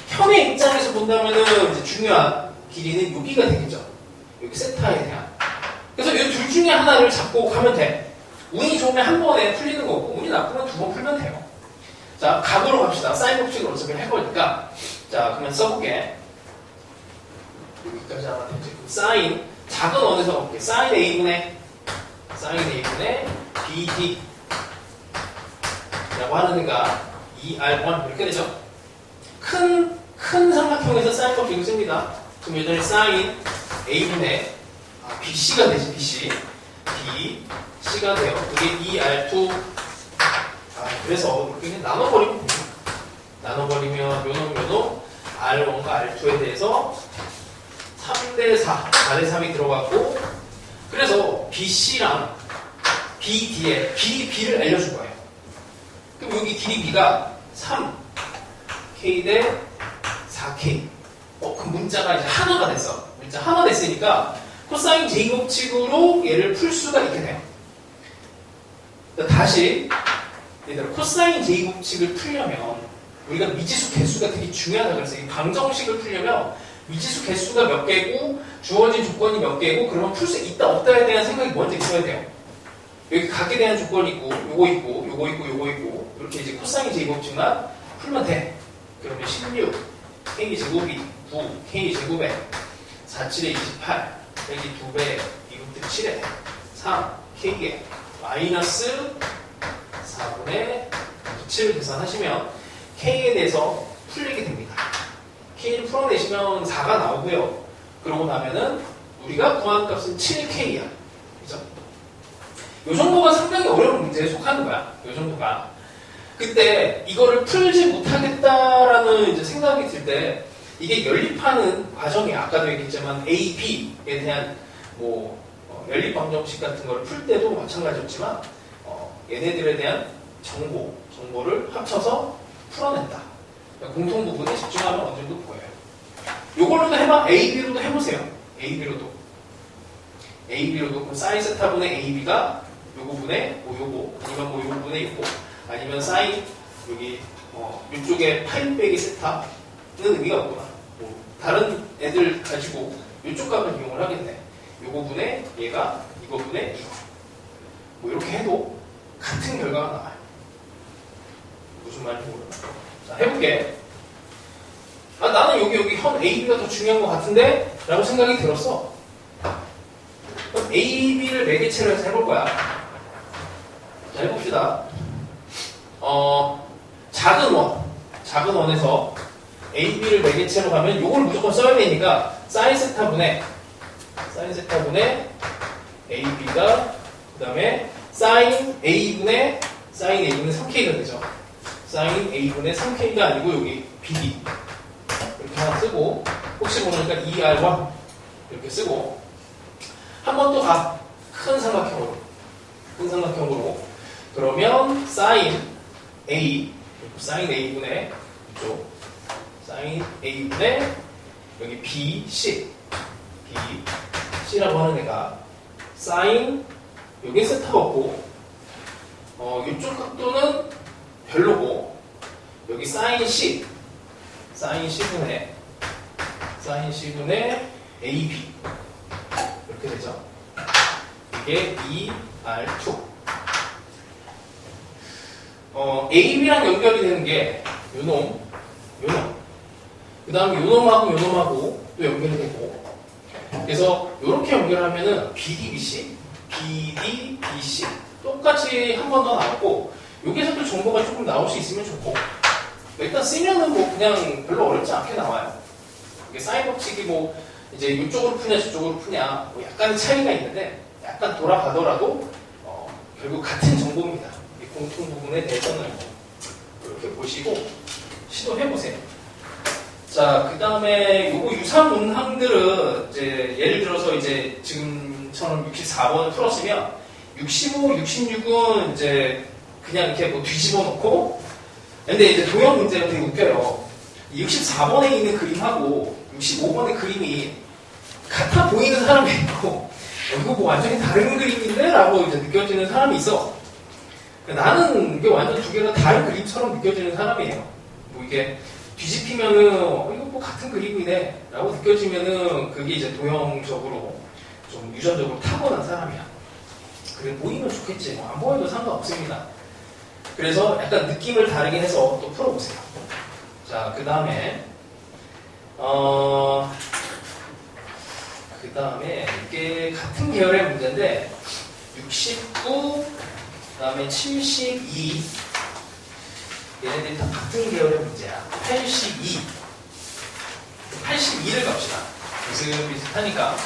현의 입장에서 본다면은 이제 중요한 길이는 여기가 되겠죠. 여기 세타에 대한. 그래서 이 둘 중에 하나를 잡고 가면 돼. 운이 좋으면 한 번에 풀리는 거고, 운이 나쁘면 두 번 풀면 돼요. 자, 각으로 갑시다. 사인 법칙을 어차피 할 거니까. 자, 그러면 써볼게. 여기까지 하면 되지. 사인, 작은 원에서 가볼게. 사인 A분의 BD 라고 하는 애가 2R1 이렇게 되죠. 큰 삼각형에서 사인 법칙을 씁니다. 그럼 예전에 사인 A분의 BC가 되지, BC가 돼요. 그게 2R2 그래서 그냥 나눠버리면 돼요. 나눠버리면 요놈 R1과 R2에 대해서 3대4, 4대3이 들어갔고, 그래서 BC랑 BD에 B를 알려준 거예요. 그럼 여기 DB가 3K 대 4K. 그 문자가 이제 하나가 됐어. 문자 하나 됐으니까 코사인 제곱칙으로 얘를 풀 수가 있게 돼요. 다시 얘들아, 코사인 제곱칙을 풀려면 우리가 미지수 개수가 되게 중요하다 그랬어. 이 방정식을 풀려면 미지수 개수가 몇 개고 주어진 조건이 몇 개고 그러면 풀 수 있다 없다에 대한 생각이 먼저 있어야 돼요. 여기 각에 대한 조건이 있고 요거 있고 이렇게 이제 코사인 제곱칙만 풀면 돼. 그러면 16 K 제곱이 9 K 제곱에 4, 7에 28 여기 2배 2루트 7에 3 K에 마이너스 4분의 7을 계산하시면 K에 대해서 풀리게 됩니다. K를 풀어내시면 4가 나오고요. 그러고 나면은 우리가 구한 값은 7K야. 그죠? 이 정도가 상당히 어려운 문제에 속하는 거야. 이 정도가. 그때 이거를 풀지 못하겠다라는 이제 생각이 들 때 이게 연립하는 과정이 아까도 얘기했지만 A, B에 대한 연립 방정식 같은 걸 풀 때도 마찬가지였지만 얘네들에 대한 정보를 합쳐서 풀어낸다. 그러니까 공통 부분에 집중하면 어느 정도 보여요. 요걸로도 해봐. A, B로도 해보세요. A, B로도 사인 세타분의 AB가 요거 분의 요거 아니면 요거 분의 요거 아니면 사인 여기 이쪽에 파이 빼기 세타는 의미가 없구나. 다른 애들 가지고 이쪽 값을 이용을 하겠네. 요거 분의 얘가 이거 분의 이거 이렇게 해도 같은 결과가 나와요. 무슨 말인지 모르겠네. 자, 해볼게. 나는 여기 현 AB가 더 중요한 것 같은데? 라고 생각이 들었어. 그럼 AB를 매개체로 해서 해볼 거야. 자, 해봅시다. 작은 원에서 AB를 매개체로 가면 요걸 무조건 써야 되니까 사인 세타분의 AB가 그 다음에 사인 A분의 3K가 되죠. 사인 A분의 3K가 아니고 여기 BD 이렇게 하나 쓰고 혹시 모르니까 2R1 이렇게 쓰고 한 번 또 가. 큰 삼각형으로 그러면 사인 A분의 이쪽 사인 A분의 여기 BC라고 하는 애가 사인 여기 세타가 없고 이쪽 각도는 별로고 여기 사인 C분의 AB 이렇게 되죠. 이게 2R2 AB랑 연결이 되는 게 요놈 그 다음에 요놈하고 또 연결이 되고 그래서 이렇게 연결하면은 BD, BC 똑같이 한 번 더 나왔고 여기에서도 정보가 조금 나올 수 있으면 좋고 일단 쓰면은 그냥 별로 어렵지 않게 나와요. 이게 사인 법칙이 이제 이쪽으로 푸냐 저쪽으로 푸냐 약간의 차이가 있는데 약간 돌아가더라도 결국 같은 정보입니다. 이 공통 부분에 대해서는 이렇게 보시고 시도해보세요. 자, 그 다음에 요거 유사 문항들은 이제 예를 들어서 이제 지금처럼 64번을 풀었으면 65, 66은 이제 그냥 이렇게 뒤집어 놓고 근데 이제 도형 문제가 되게 웃겨요. 64번에 있는 그림하고 65번의 그림이 같아 보이는 사람이 있고 이거 완전히 다른 그림인데? 라고 이제 느껴지는 사람이 있어. 나는 이게 완전 두 개가 다른 그림처럼 느껴지는 사람이에요. 이게 뒤집히면은 이거 뭐 같은 그림이네 라고 느껴지면은 그게 이제 도형적으로 좀 유전적으로 타고난 사람이야. 그래 보이면 좋겠지. 뭐 안 보여도 상관없습니다. 그래서 약간 느낌을 다르게 해서 또 풀어보세요. 자, 그 다음에 이게 같은 계열의 문제인데 69, 그 다음에 72 얘네들이 다 같은 계열의 문제야. 82를 갑시다. 비슷비슷하니까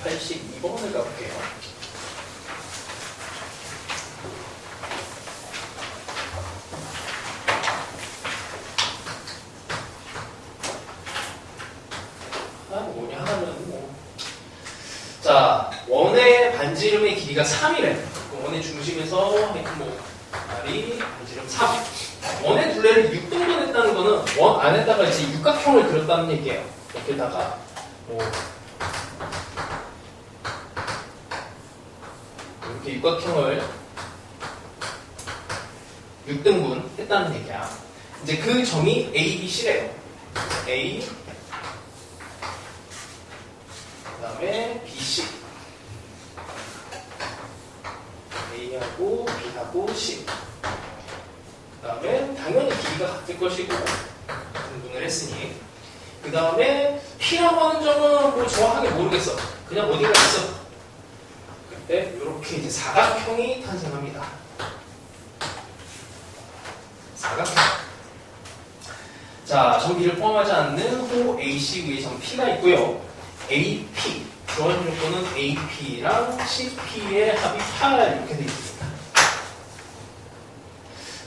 82번을 가볼게요. 뭐냐 하면 뭐. 자, 원의 반지름의 길이가 3이래. 원의 중심에서 뭐 알이 반지름 3. 원의 둘레를 6등분 했다는 거는 원 안에다가 이제 육각형을 그렸다는 얘기예요. 여기다가 뭐 이렇게 육각형을 6등분 했다는 얘기야. 이제 그 점이 A, B, C래요. A, 그 다음에 B, C. A하고 B하고 C. 그 다음에 당연히 길이가 같을 것이고 등분을 했으니 그 다음에 P라고 하는 점은 뭐 정확하게 모르겠어. 그냥 어디가 있어. 그때 이렇게 이제 사각형이 탄생합니다. 사각형. 자, 전비를 포함하지 않는 호 AC 위에 점 P가 있고요. AP 주어진 조건은 AP랑 CP의 합이 8 이렇게 되어 있습니다.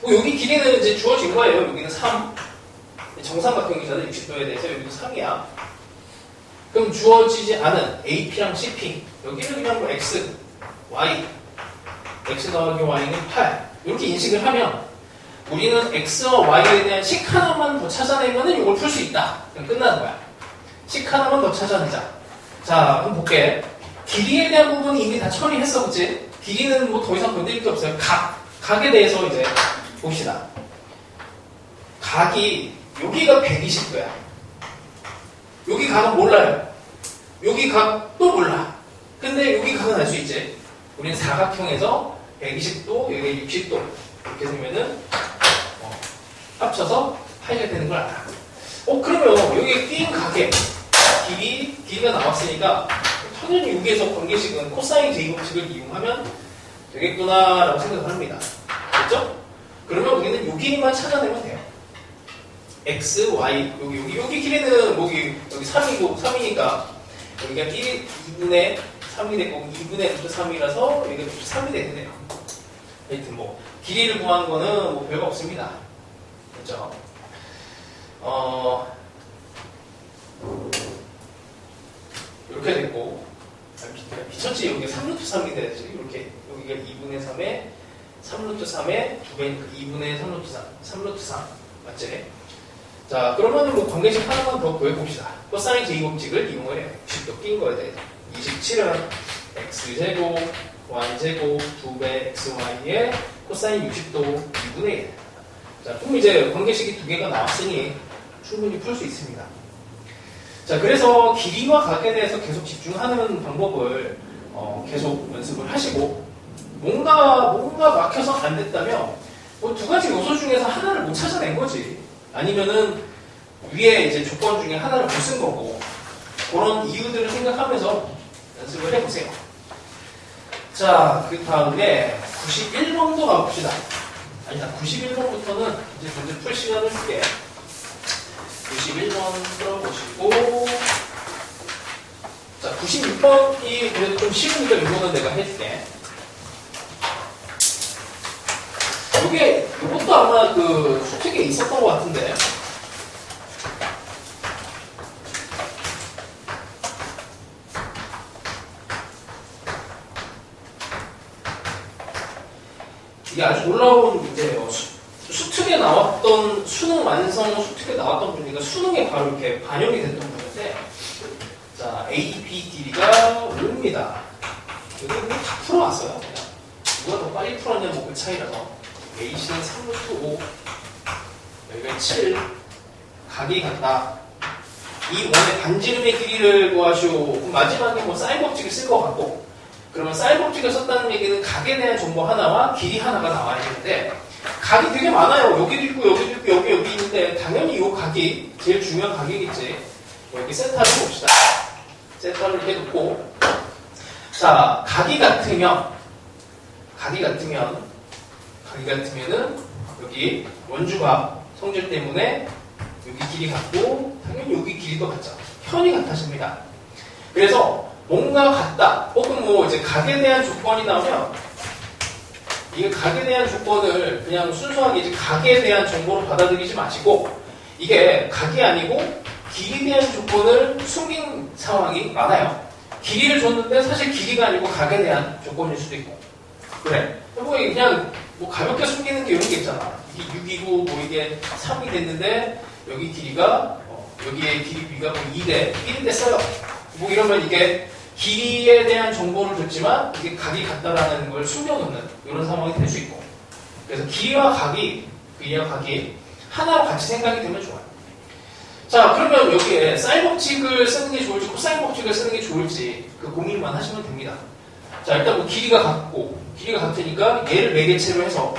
뭐 여기 길이는 이제 주어진 거예요. 여기는 3. 정삼각형이잖아요. 60도에 대해서 여기도 3이야. 그럼 주어지지 않은 AP랑 CP 여기는 그냥 뭐 X, Y X 더하기 Y는 8 이렇게 인식을 하면 우리는 X와 Y에 대한 식 하나만 더 찾아내면 이걸 풀 수 있다. 그럼 끝나는 거야. 식 하나만 더 찾아내자. 자, 그럼 볼게. 길이에 대한 부분은 이미 다 처리했어, 그치? 길이는 뭐 더 이상 건드릴 게 없어요. 각에 대해서 이제 봅시다. 각이 여기가 120도야. 여기 각은 몰라요. 여기 각도 몰라. 근데 여기 각은 알 수 있지. 우리는 사각형에서 120도, 여기 60도 이렇게 되면은 합쳐서 8이 되는 걸 알아. 그러면 여기 낀 각의 길이가 나왔으니까 당연히 여기에서 관계식은 코사인 제곱식을 이용하면 되겠구나라고 생각을 합니다. 됐죠? 그러면 우리는 요 길이만 찾아내면 돼요. X, Y, 여기 길이는 여기 3이니까 여기가 2분의 3이 되고 2분의 3이라서 여기가 3이 되겠네요. 하여튼 뭐 길이를 구하는 거는 뭐 별거 없습니다. 됐죠? 이렇게 됐고 미쳤지. 여기가 3루트 3이 되죠. 이렇게 여기가 2분의 3에 3루트 3에 2배니까 2분의 3루트 3 3루트 3 맞지? 자, 그러면은 뭐 관계식 하나만 더 구해봅시다. 코사인 제곱식을 이용을 해요. 60도 낀 거에 대해서 27은 x제곱 y제곱 2배 xy에 코사인 60도 2분의 1. 자, 그럼 이제 관계식이 두 개가 나왔으니 충분히 풀 수 있습니다. 자, 그래서 길이와 각에 대해서 계속 집중하는 방법을 계속 연습을 하시고 뭔가 막혀서 안 됐다면 뭐 두 가지 요소 중에서 하나를 못 찾아낸 거지. 아니면은 위에 이제 조건 중에 하나를 못 쓴 거고 그런 이유들을 생각하면서 연습을 해보세요. 자, 그 다음에 91번도 가봅시다. 아니다, 91번부터는 이제 문제 풀 시간을 줄게. 91번 풀어보시고 자, 96번이 그래도 좀 쉬우니까 이거는 내가 해줄게. 이것도 아마 그 수특에 있었던 것 같은데 이게 아주 놀라운 문제예요. 수특에 나왔던 수능 완성 수특에 나왔던 문제가 수능에 바로 이렇게 반영이 됐던 문제인데 자, A, B, D가 5입니다. 여기 다 풀어왔어요. 그냥 누가 더 빨리 풀었냐 뭐 그 차이라서 AC는 3루트 5 여기가 7, 각이 같다. 이 원의 반지름의 길이를 구하시오. 그럼 마지막에 뭐 사인 법칙을 쓸 것 같고, 그러면 사인 법칙을 썼다는 얘기는 각에 대한 정보 하나와 길이 하나가 나와야 되는데, 각이 되게 많아요. 여기도 있고, 여기도 있고, 여기 있는데, 당연히 이 각이 제일 중요한 각이겠지. 여기 세타를 봅시다. 세타를 이렇게 놓고, 자, 각이 같으면은, 여기 원주각 성질 때문에 여기 길이 같고, 당연히 여기 길이도 같죠. 현이 같아집니다. 그래서 뭔가 같다, 혹은 뭐 이제 각에 대한 조건이 나오면, 이 각에 대한 조건을 그냥 순수하게 이제 각에 대한 정보로 받아들이지 마시고, 이게 각이 아니고 길이에 대한 조건을 숨긴 상황이 많아요. 길이를 줬는데 사실 길이가 아니고 각에 대한 조건일 수도 있고. 그래. 뭐 그냥 뭐 가볍게 숨기는 게 이런 게 있잖아. 이게 6이고 뭐 이게 3이 됐는데 여기 길이가 여기에 길이 B가 뭐 2대 1이 됐어요. 뭐 이러면 이게 길이에 대한 정보를 줬지만 이게 각이 같다라는 걸 숨겨놓는 이런 상황이 될 수 있고. 그래서 길이와 각이 하나로 같이 생각이 되면 좋아요. 자, 그러면 여기에 사인 법칙을 쓰는 게 좋을지 코사인 법칙을 쓰는 게 좋을지 그 고민만 하시면 됩니다. 자, 일단 뭐 길이가 같으니까 얘를 매개체로 해서,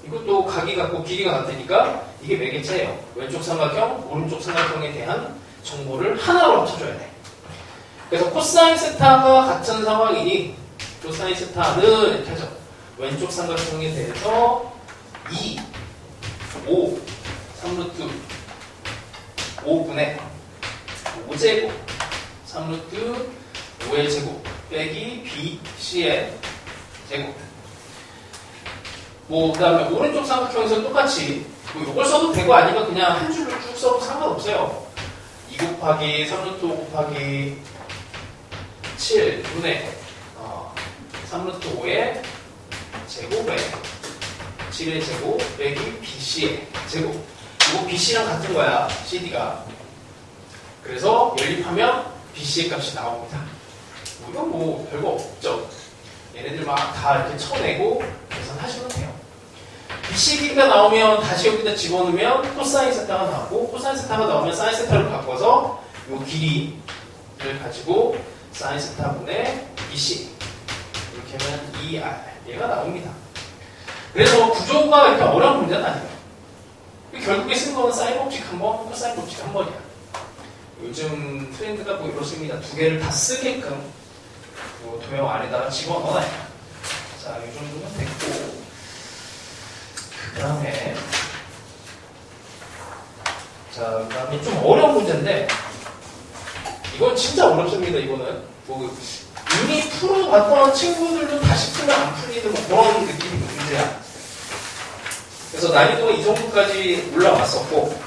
이것도 각이 같고 길이가 같으니까 이게 매개체예요. 왼쪽 삼각형, 오른쪽 삼각형에 대한 정보를 하나로 합쳐줘야 돼. 그래서 코사인 세타가 같은 상황이니 코사인 세타는 이렇게 하죠. 왼쪽 삼각형에 대해서 2, 5, 3루트 5분의 5제곱 3루트 5의 제곱 빼기 BC의 제곱. 뭐 그 다음에 오른쪽 삼각형에서 똑같이 뭐 이걸 써도 되고 아니면 그냥 한 줄로 쭉 써도 상관없어요. 2 곱하기 3루트 5 곱하기 7분의 3루트 5의 제곱에 7의 제곱 빼기 BC의 제곱. 이거 BC랑 같은 거야, CD가. 그래서 연립하면 BC의 값이 나옵니다. 이건 뭐 별거 없죠. 얘네들 막 다 이렇게 쳐내고 계산하시면 돼요. BC 길이가 나오면 다시 여기다 집어넣으면 코사인 세타가 나오고, 코사인 세타가 나오면 사인 세타로 바꿔서 이 길이를 가지고 사인 세타분의 BC 이렇게 하면 2R 얘가 나옵니다. 그래서 구조가 이렇게 어려운 문제는 아니에요. 결국에 쓴 거는 사인 법칙 한 번, 코사인 법칙 한 번이야. 요즘 트렌드가 뭐 이렇습니다. 두 개를 다 쓰게끔 뭐 도형 안에다가 집어넣어놔요. 자, 이 정도면 됐고, 그 다음에 좀 어려운 문제인데, 이건 진짜 어렵습니다. 이거는 뭐 이미 풀어봤던 친구들도 다시 풀면 안 풀리는 뭐 그런 느낌이 문제야. 그래서 난이도가 이 정도까지 올라왔었고,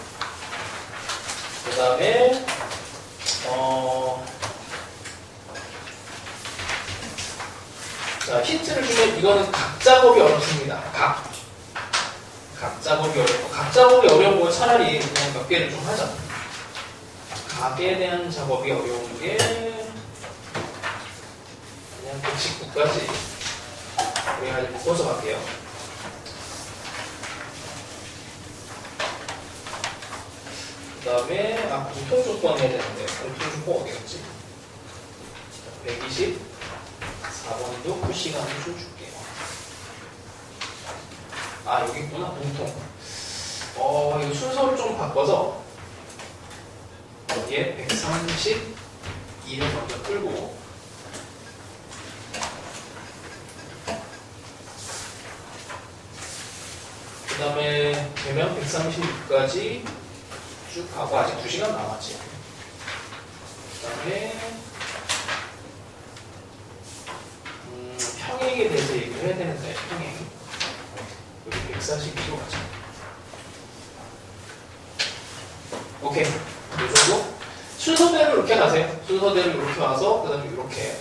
그 다음에 자, 힌트를 주면 이거는 각 작업이 어렵습니다. 각 작업이 어렵고, 각 작업이 어려운 거 차라리 그냥 몇 개를 좀 하자. 각에 대한 작업이 어려운 게 그냥 119까지 그래가지고 묶어서 갈게요. 그 다음에 공통 조건 해야 되는데 공통 조건 어디 갔지? 124번도 그 시간을 좀 줄게요. 여기 있구나. 공통. 이거 순서를 좀 바꿔서 여기에 132를 먼저 끌고, 그 다음에 되면 136까지 쭉 가고, 아직 2시간 남았지. 그 다음에 평행에 대해서 얘기를 해야 되는데, 평행 여기 142로 가자. 오케이, 이 정도? 순서대로 이렇게 가세요. 순서대로 이렇게 와서 그 다음에 이렇게.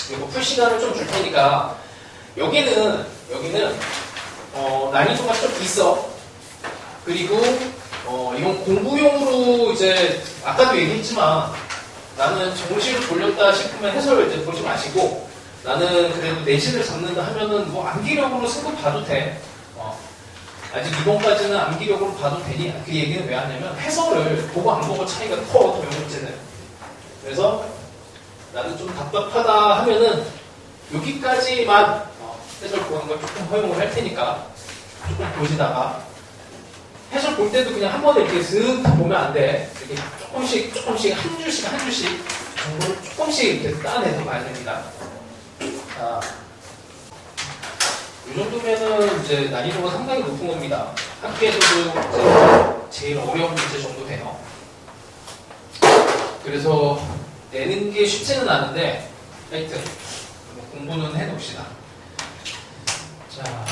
그리고 풀 시간을 좀 줄 테니까, 여기는 난이도가 좀 있어. 그리고 이건 공부용으로 이제 아까도 얘기했지만, 나는 정시를 돌렸다 싶으면 해설 이제 보지 마시고, 나는 그래도 내신을 잡는다 하면은 뭐 암기력으로 쓴 거 봐도 돼. 아직 이번까지는 암기력으로 봐도 되니? 그 얘기는 왜 하냐면 해설을 보고 안 보고 차이가 커, 도형 문제는. 그래서 나는 좀 답답하다 하면은 여기까지만 해설 보는 걸 조금 허용을 할 테니까 조금 보시다가 해설 볼 때도 그냥 한 번에 이렇게 슥 보면 안 돼. 이렇게 조금씩 한 줄씩 정보를 조금씩 이렇게 따내서 봐야 됩니다. 자, 이 정도면은 이제 난이도가 상당히 높은 겁니다. 학기에서도 이제 제일 어려운 문제 정도 돼요. 그래서 내는 게 쉽지는 않은데 하여튼 공부는 해놓읍시다. 자,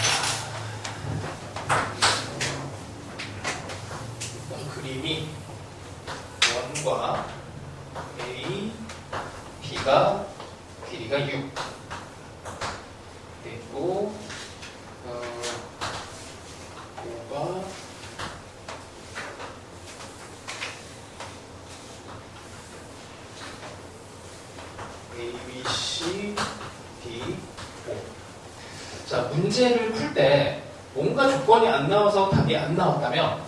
그림이 1과 A, B가 길이가 6 그리고 5가 A, B, C, D, 5. 자, 문제를 풀 때 뭔가 조건이 안 나와서 답이 안 나왔다면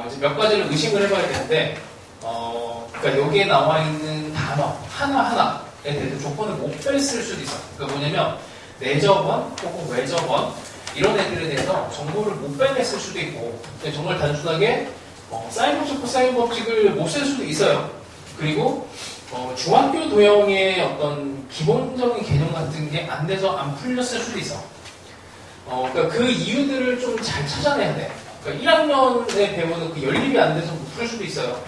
이제 몇 가지를 의심을 해봐야 되는데 그러니까 여기에 나와 있는 단어 하나하나에 대해서 조건을 못 뺐을 수도 있어. 그러니까 뭐냐면 내접원 혹은 외접원 이런 애들에 대해서 정보를 못 빼냈을 수도 있고 정말 단순하게 사인 법칙, 코사인 법칙을 못 쓸 수도 있어요. 그리고 중학교 도형의 어떤 기본적인 개념 같은 게 안 돼서 안 풀렸을 수도 있어. 그러니까 그 이유들을 좀 잘 찾아내야 돼. 그러니까 1학년에 배우는 그 연립이 안 돼서 못 풀 수도 있어요.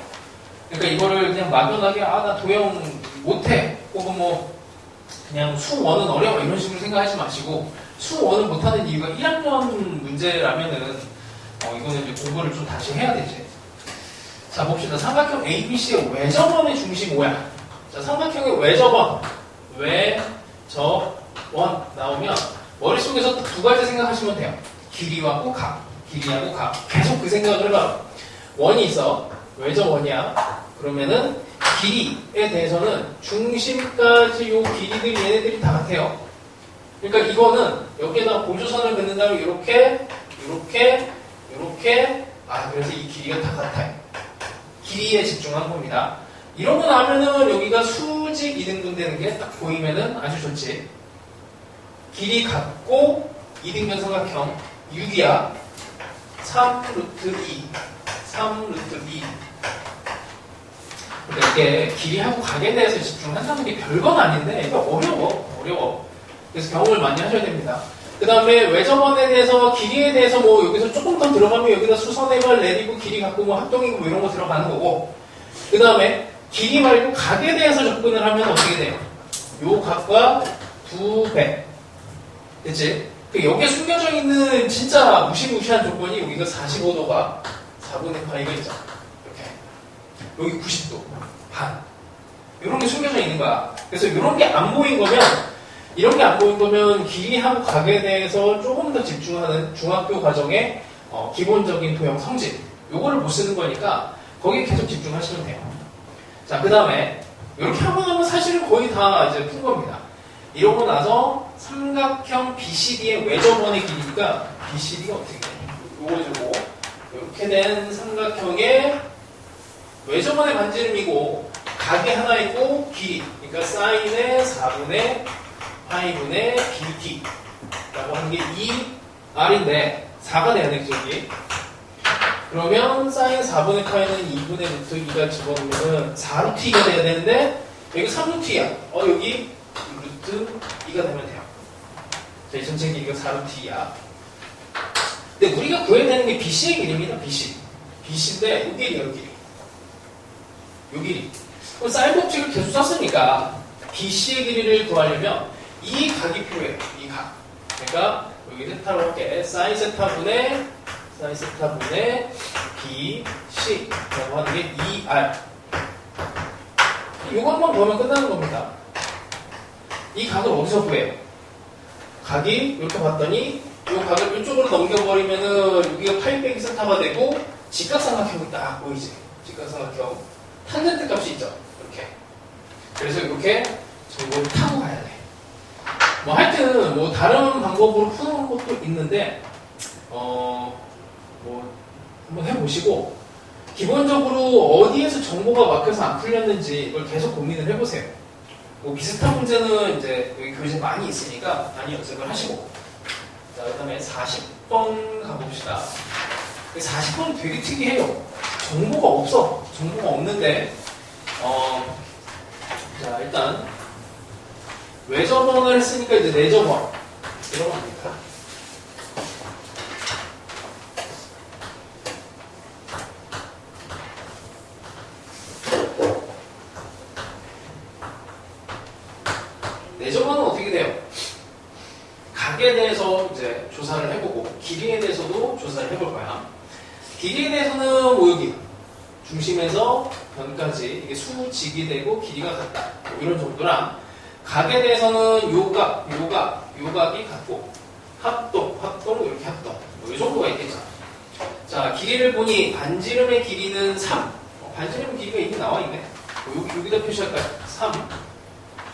그러니까 이거를 그냥 막연하게 나 도형 못해 혹은 뭐 그냥 수원은 어려워 이런 식으로 생각하지 마시고 수원을 못하는 이유가 1학년 문제라면은 이거는 이제 공부를 좀 다시 해야 되지. 자, 봅시다. 삼각형 ABC의 외접원의 중심 뭐야? 자, 삼각형의 외접원 나오면 머릿속에서 두 가지 생각하시면 돼요. 길이하고 각 계속 그 생각을 해봐. 원이 있어. 외접원이야. 그러면은 길이에 대해서는 중심까지 요 길이들이 얘네들이 다 같아요. 그러니까 이거는 여기에다 보조선을 긋는다면 이렇게 그래서 이 길이가 다 같아요. 길이에 집중한 겁니다. 이런 거 나오면은 여기가 수직 이등분 되는 게 딱 보이면은 아주 좋지. 길이 같고 이등변 삼각형 6이야. 3루트 2 그러니까 이게 길이하고 각에 대해서 집중한다는 게 별건 아닌데 이거 어려워. 그래서 경험을 많이 하셔야 됩니다. 그 다음에 외접원에 대해서 길이에 대해서 뭐 여기서 조금 더 들어가면 여기다 수선해발 내리고 길이 갖고 뭐 합동이고 뭐 이런 거 들어가는 거고, 그 다음에 길이 말고 각에 대해서 접근을 하면 어떻게 돼요? 요 각과 2배. 됐지? 여기에 숨겨져 있는 진짜 무시무시한 조건이 여기가 45도가 4분의 파이가 있죠. 이렇게. 여기 90도. 반. 이런 게 숨겨져 있는 거야. 그래서 이런 게 안 보인 거면 길이하고 각에 대해서 조금 더 집중하는 중학교 과정의 기본적인 도형 성질. 요거를 못 쓰는 거니까 거기에 계속 집중하시면 돼요. 자, 그 다음에 이렇게 하고 나면 사실은 거의 다 이제 푼 겁니다. 이러고 나서 삼각형 BCD의 외접원의 길이니까 BCD가 어떻게 돼요? 요거 주고 이렇게 된 삼각형의 외접원의 반지름이고 각이 하나 있고 길이, 그러니까 사인의 4분의 파이분의 BT 라고 하는 게 2R인데 4가 돼야 되겠죠, 여기. 그러면 사인 4분의 파이는 2분의 루트 2가 집어넣으면 4루트 2가 돼야 되는데 여기 3루트 2야. 여기 루트 2가 되면 돼요. 자, 이 전체 길이가 4루트 2야. 근데 우리가 구해야 되는 게 BC의 길이입니다. BC인데 이 길이야, 이 길이. 요 길이. 그럼 사인 법칙을 계속 썼으니까 BC의 길이를 구하려면 이 각이 필요해요. 이 각. 그러니까 여기 세타로 할게. 사인 세타분의 BC라고 하는 게 2R. 이거 한번 보면 끝나는 겁니다. 이 각을 어디서 구해요? 각이 이렇게 봤더니 이 각을 이쪽으로 넘겨버리면은 여기가 파이 빼기 세타가 되고 직각삼각형이 딱 보이지. 직각삼각형. 탄젠트 값이 있죠. 이렇게. 그래서 이렇게 정보를 타고 가야 돼. 뭐 하여튼 뭐 다른 방법으로 푸는 것도 있는데 뭐 한번 해보시고 기본적으로 어디에서 정보가 막혀서 안 풀렸는지 이걸 계속 고민을 해보세요. 뭐 비슷한 문제는 이제 여기 교재 많이 있으니까 많이 연습을 하시고 자, 그 다음에 40번 가봅시다. 40번은 되게 특이해요. 정보가 없어. 정보가 없는데 자, 일단 외접원을 했으니까 이제 내접원 들어갑니다. 내접원은 어떻게 돼요? 각에 대해서 이제 조사를 해보고 길이에 대해서도 조사를 해볼 거야. 길이에 대해서는 뭐 여기 중심에서 변까지 이게 수직이 되고 길이가 같다. 뭐 이런 정도랑 각에 대해서는 요각이 같고 합동 이렇게 합동 뭐 이 정도가 있겠죠. 자, 길이를 보니 반지름의 길이는 3. 반지름 길이가 이미 나와 있네. 여기다 표시할까요? 3.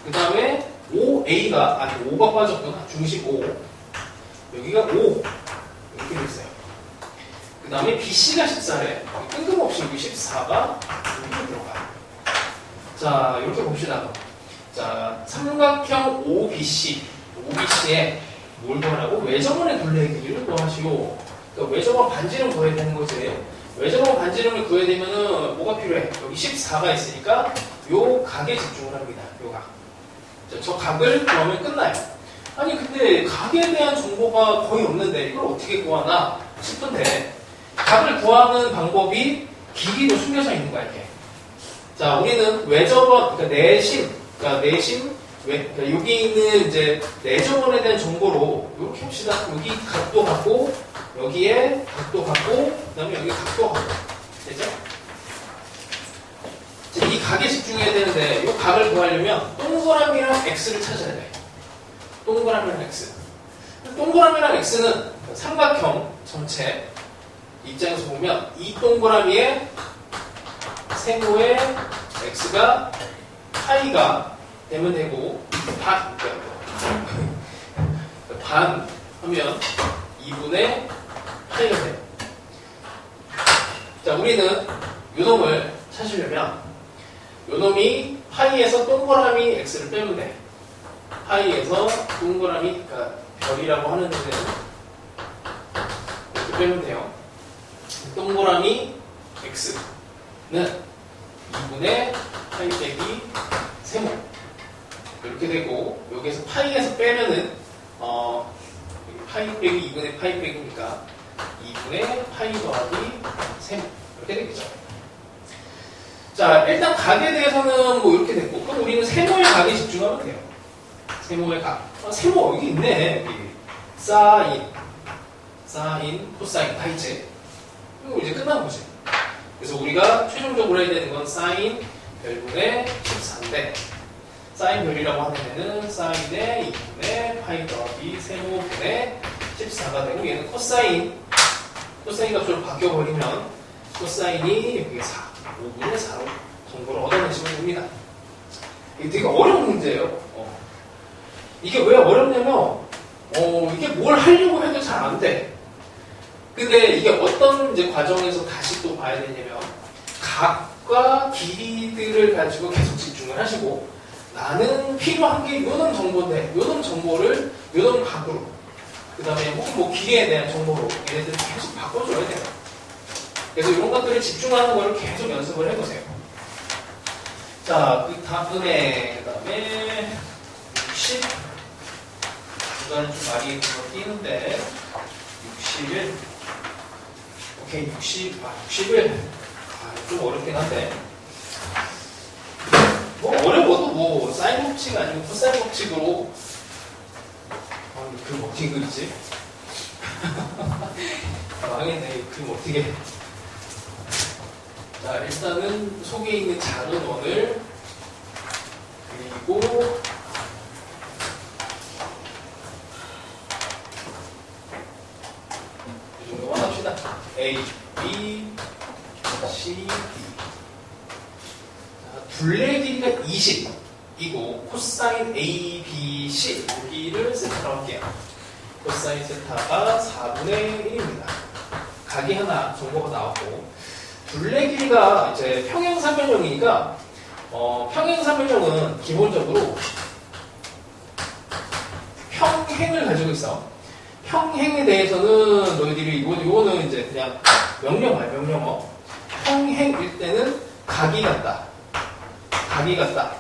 그 다음에 5A가 아니 5가 빠졌구나. 중심 5. 여기가 5 이렇게 됐어요. 그 다음에 BC가 14래. 뜬금없이 여기 14가 여기 들어가요. 자, 이렇게 봅시다. 자, 삼각형 OBC에 뭘 더하라고? 외접원의 둘레의 길이를 더하시오. 그러니까 외접원 반지름 구해야 되는 거지. 외접원 반지름을 구해야 되면은 뭐가 필요해? 여기 14가 있으니까 요 각에 집중을 합니다. 요 각. 자, 저 각을 구하면 끝나요. 아니 근데 각에 대한 정보가 거의 없는데 이걸 어떻게 구하나 싶은데 각을 구하는 방법이 길이로 숨겨져 있는 거야 이게. 자, 우리는 외접원, 그러니까 그러니까 여기 있는 이제 내접원에 대한 정보로 이렇게 합시다. 여기 각도 갖고 여기에 각도 갖고 그다음에 여기 각도 갖고 됐죠? 이 각에 집중해야 되는데 이 각을 구하려면 동그라미랑 x를 찾아야 돼. 동그라미랑 x. 동그라미랑 x는 삼각형 전체 입장에서 보면 이 동그라미에 세모의 x가 파이가 되면 되고 반 하면 2분의 파이가 돼요. 자, 우리는 요놈을 찾으려면 요놈이 파이에서 동그라미 x를 빼면 돼. 파이에서 동그라미, 그러니까 별이라고 하는 데는 이렇게 빼면 돼요. 동그라미 x는 2분의 파이 빼기 세모 이렇게 되고 여기에서 파이에서 빼면은 파이 빼기 2분의 파이 빼기니까 2분의 파이 더하기 세모 이렇게 되겠죠. 자, 일단 각에 대해서는 뭐 이렇게 됐고 그럼 우리는 세모의 각에 집중하면 돼요. 세모의 각. 세모 여기 있네. 여기. 사인, 코사인 다 있지. 그리고 이제 끝난 거지. 그래서 우리가 최종적으로 해야 되는 건 사인 별분의 14인데 사인 별이라고 하는 애는 사인의 2분의 파이 더하기 세모분의 14가 되고 얘는 코사인 값으로 바뀌어버리면 코사인이 여기 4, 5분의 4로 정보를 얻어내시면 됩니다. 이게 되게 어려운 문제예요. 이게 왜 어렵냐면 이게 뭘 하려고 해도 잘 안 돼. 근데 이게 어떤 이제 과정에서 다시 또 봐야 되냐면 각과 길이들을 가지고 계속 집중을 하시고 나는 필요한 게 요놈 정보인데 요놈 정보를 요놈 각으로 그 다음에 혹은 뭐 길이에 대한 정보로 얘네들을 계속 바꿔줘야 돼요. 그래서 이런 것들을 집중하는 거를 계속 연습을 해보세요. 자, 그 다음에 60 중간에 좀 말이 띄는데 61 오케이 60을 좀 어렵긴 한데 뭐 어려워도 뭐 사인 법칙 아니고 코사인 법칙으로 그럼 어떻게 그리지? 망했네. 그럼 어떻게 자, 일단은 속에 있는 작은 원을 그리고 이 정도만 합시다. A, B, C, D. 자, 둘레 길이가 20이고 코사인 A, B, C 여기를 세타로 할게요. 코사인 세타가 4분의 1입니다. 각이 하나 정보가 나왔고, 둘레 길이가 이제 평행사변형이니까, 평행사변형은 기본적으로 평행을 가지고 있어. 평행에 대해서는 너희들이 이거는 이제 그냥 명령어야, 명령어. 평행일 때는 각이 같다. 각이 같다.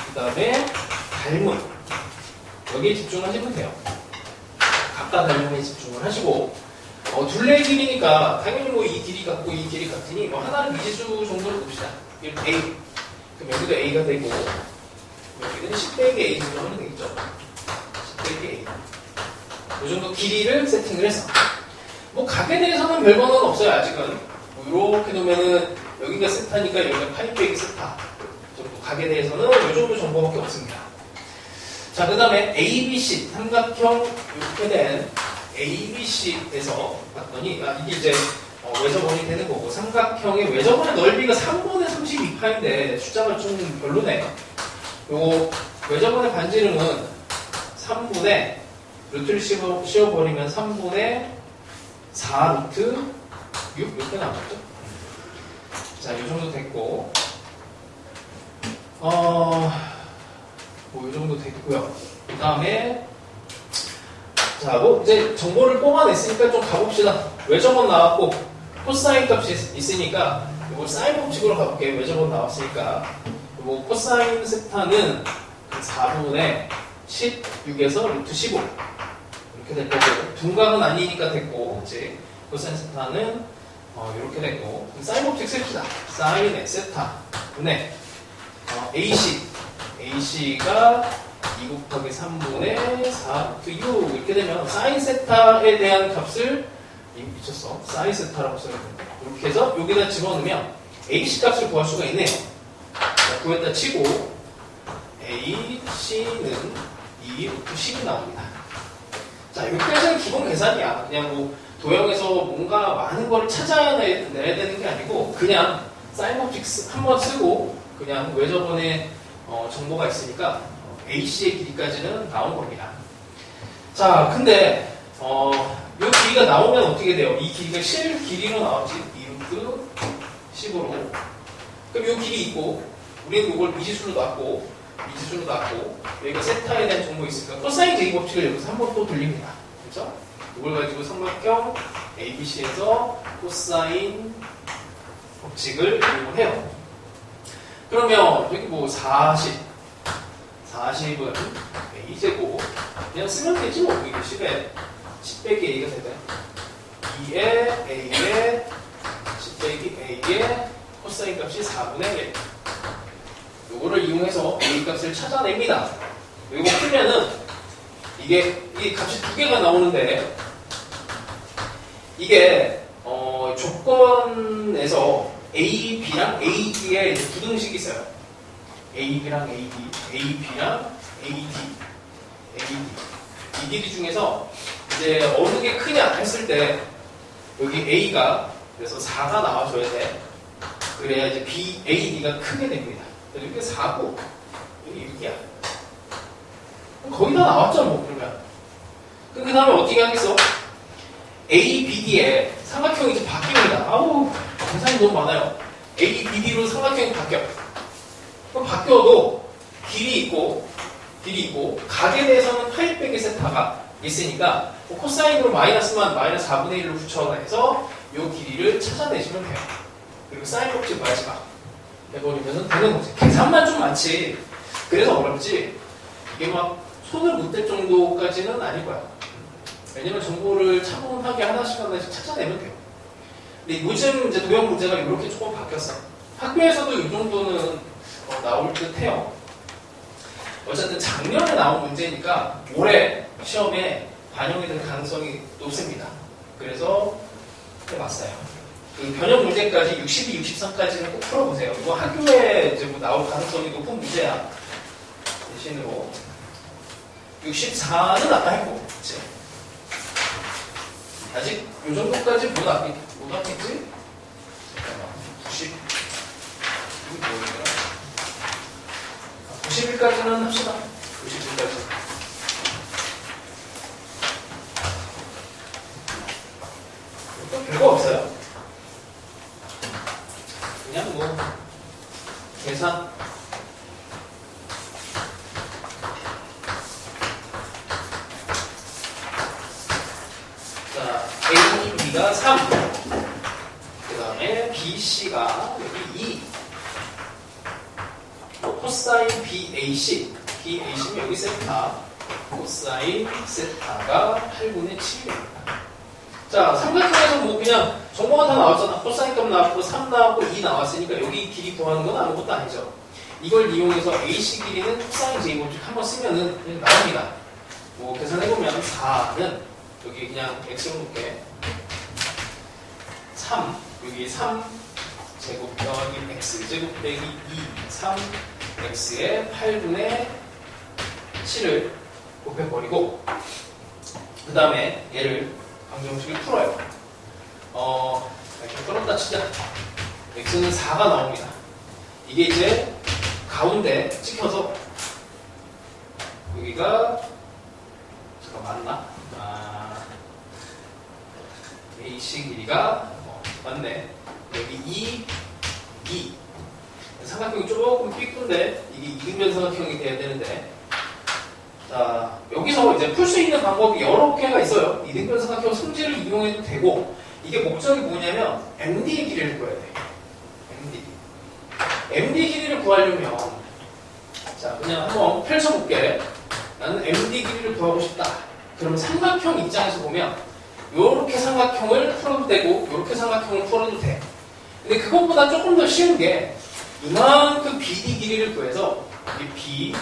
그 다음에 닮은. 여기에 집중하시면 돼요. 각과 닮음에 집중을 하시고, 둘레 길이니까 당연히 뭐 이 길이 같고 이 길이 같으니 뭐 하나는 미지수 정도로 봅시다. A. 그럼 여기도 A가 되고, 여기는 10 A 정도 하면 되겠죠. 10 A. 이 정도 길이를 세팅을 해서. 뭐 각에 대해서는 별거는 없어요, 아직은. 뭐 이렇게 놓으면은 여기가 세타니까 여기가 8 세타. 정도 각에 대해서는 이 정도 정보밖에 없습니다. 자, 그 다음에 ABC, 삼각형 이렇게 된 ABC에서 봤더니, 이게 이제 외접원이 되는 거고, 삼각형의 외접원의 넓이가 3분의 32파인데 숫자가 좀 별로네. 요 외접원의 반지름은 3분의 루트를 씌워버리면 3분의 4 루트 6 이렇게 나왔죠. 자, 이 정도 됐고, 뭐 이 정도 됐고요. 그 다음에 자, 뭐 이제 정보를 뽑아냈으니까 좀 가봅시다. 외접원 나왔고 코사인 값이 있으니까 이거 사인 법칙으로 가볼게요. 외접원 나왔으니까 뭐 코사인 세타는 4분의 16에서 루트 15 이렇게 될 거고, 둔각은 아니니까 됐고, 그치? 코사인 세타는 이렇게 됐고, 사인 법칙 씁시다. 사인의 세타 분의 AC가 2 곱하기 3분의 4 루트 6 이렇게 되면 사인 세타에 대한 값을 미쳤어. 사인 세타라고 써야 됩니다. 이렇게 해서 여기다 집어넣으면 AC 값을 구할 수가 있네요. 자, 구했다 치고 AC는 2 루트 10이 나옵니다. 자, 여기까지는 기본 계산이야. 그냥 뭐 도형에서 뭔가 많은 걸 찾아내야 되는 게 아니고 그냥 사인 법칙 한번 쓰고 그냥 외접원에 정보가 있으니까 AC의 길이까지는 나온 겁니다. 자, 근데 이 길이가 나오면 어떻게 돼요? 이 길이가 실 길이로 나왔지. 2루트 10으로. 그럼 이 길이 있고 우리는 이걸 미지수로 놨고 여기가 세타에 대한 정보 있으니까 코사인 제기 법칙을 여기서 한 번 또 돌립니다. 그렇죠? 이걸 가지고 삼각형 ABC에서 코사인 법칙을 이용을 해요. 그러면 여기 뭐 40은 A제곱 그냥 쓰면 되지 뭐. 이거 10 빼기 A가 되네. 2에 A에 10 빼기 A에 코사인 값이 4분의 1. 요거를 이용해서 A 값을 찾아냅니다. 이거 풀면은 이게 값이 두 개가 나오는데 이게 조건에서 A, B랑 AD에 부등식이 있어요. A, B랑 AD, A, B랑 AD. 이 길이 중에서 이제 어느 게 크냐 했을 때 여기 A가 그래서 4가 나와줘야 돼. 그래야 이제 B, AD가 크게 됩니다. 그래서 이게 4고 여기 6이야. 거의 다 나왔죠 뭐. 그러면 그 다음에 어떻게 하겠어? A, BD에 삼각형이 이제 바뀝니다. 아우 계산이 너무 많아요. A, BD로 삼각형이 바뀌어. 그럼 바뀌어도 길이 있고 각에 대해서는 8 빼기 세타가 있으니까 코사인으로 마이너스만 마이너스 4분의 1로 붙여서 이 길이를 찾아내시면 돼요. 그리고 사인 법칙 마지막 해버리면 되는 거지. 계산만 좀 많지. 그래서 어렵지. 이게 막 손을 못 댈 정도까지는 아닐 거야. 왜냐면 정보를 차분하게 하나씩 찾아내면 돼요. 근데 요즘 이제 도형 문제가 이렇게 조금 바뀌었어. 학교에서도 이 정도는 나올 듯 해요. 어쨌든 작년에 나온 문제니까 올해 시험에 반영이 될 가능성이 높습니다. 그래서 해봤어요. 그 변형 문제까지 62, 63까지는 꼭 풀어보세요. 이거 학교에 이제 뭐 나올 가능성이 높은 문제야. 대신으로 64는 아까 했고, 그치? 아직 이 정도까지 못 왔겠지? 잠깐만, 90, 이거 뭐예요? 90일까지는 합시다. 90일까지. 계산. 자, A, B가 3. 그 다음에 B, C가 여기 2. 코사인 BAC. BAC는 여기 세타. 코사인 세타가 8분의 7입니다. 자, 삼각형에서 뭐 그냥 정보가 다 나왔잖아. 코사인 값 나왔고 3 나왔고 2 나왔으니까 여기 길이 구하는 건 아무것도 아니죠. 이걸 이용해서 AC 길이는 코사인 제곱식 한번 쓰면은 그냥 나옵니다. 뭐 계산해보면 4는 여기 그냥 x로 놓게 3 여기 3 제곱 더하기 x 제곱 빼기 2 3 x에 8분의 7을 곱해버리고 그 다음에 얘를 방정식을 풀어요. 이렇게 끌었다 치자. x는 4가 나옵니다. 이게 이제 가운데 찍혀서 여기가 잠깐 맞나? AC 길이가 맞네. 여기 2 삼각형이 조금 삐뚤데 이게 이등변 삼각형이 돼야 되는데 자, 여기서 이제 풀 수 있는 방법이 여러 개가 있어요. 이등변 삼각형 성질을 이용해도 되고 이게 목적이 뭐냐면 MD의 길이를 구해야 돼요. MD 길이를 구하려면 자, 그냥 한번 펼쳐볼게. 나는 MD 길이를 구하고 싶다. 그럼 삼각형 입장에서 보면 요렇게 삼각형을 풀어도 되고 요렇게 삼각형을 풀어도 돼. 근데 그것보다 조금 더 쉬운 게 이만큼 BD 길이를 구해서 B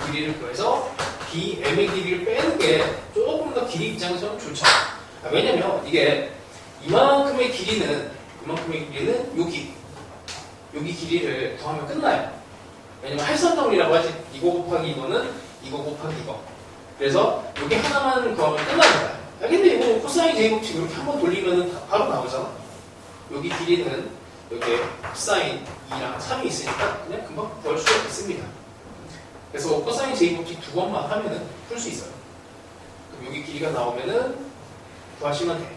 길이를 구해서 BM의 길이를 빼는 게 조금 더 길이 입장에서는 좋죠. 왜냐면 이게 이만큼의 길이는 여기 길이를 더하면 끝나요. 왜냐면 할선정리라고 하지. 이거 곱하기 이거는 이거 곱하기 이거. 그래서 여기 하나만 구하면 끝납니다. 근데 이거 코사인 제곱식 이렇게 한번 돌리면 바로 나오잖아. 여기 길이는 여기 코사인 2랑 3이 있으니까 그냥 금방 구할 수가 있습니다. 그래서 코사인 제곱식 두 번만 하면은 풀 수 있어요. 그럼 여기 길이가 나오면은 구하시면 돼.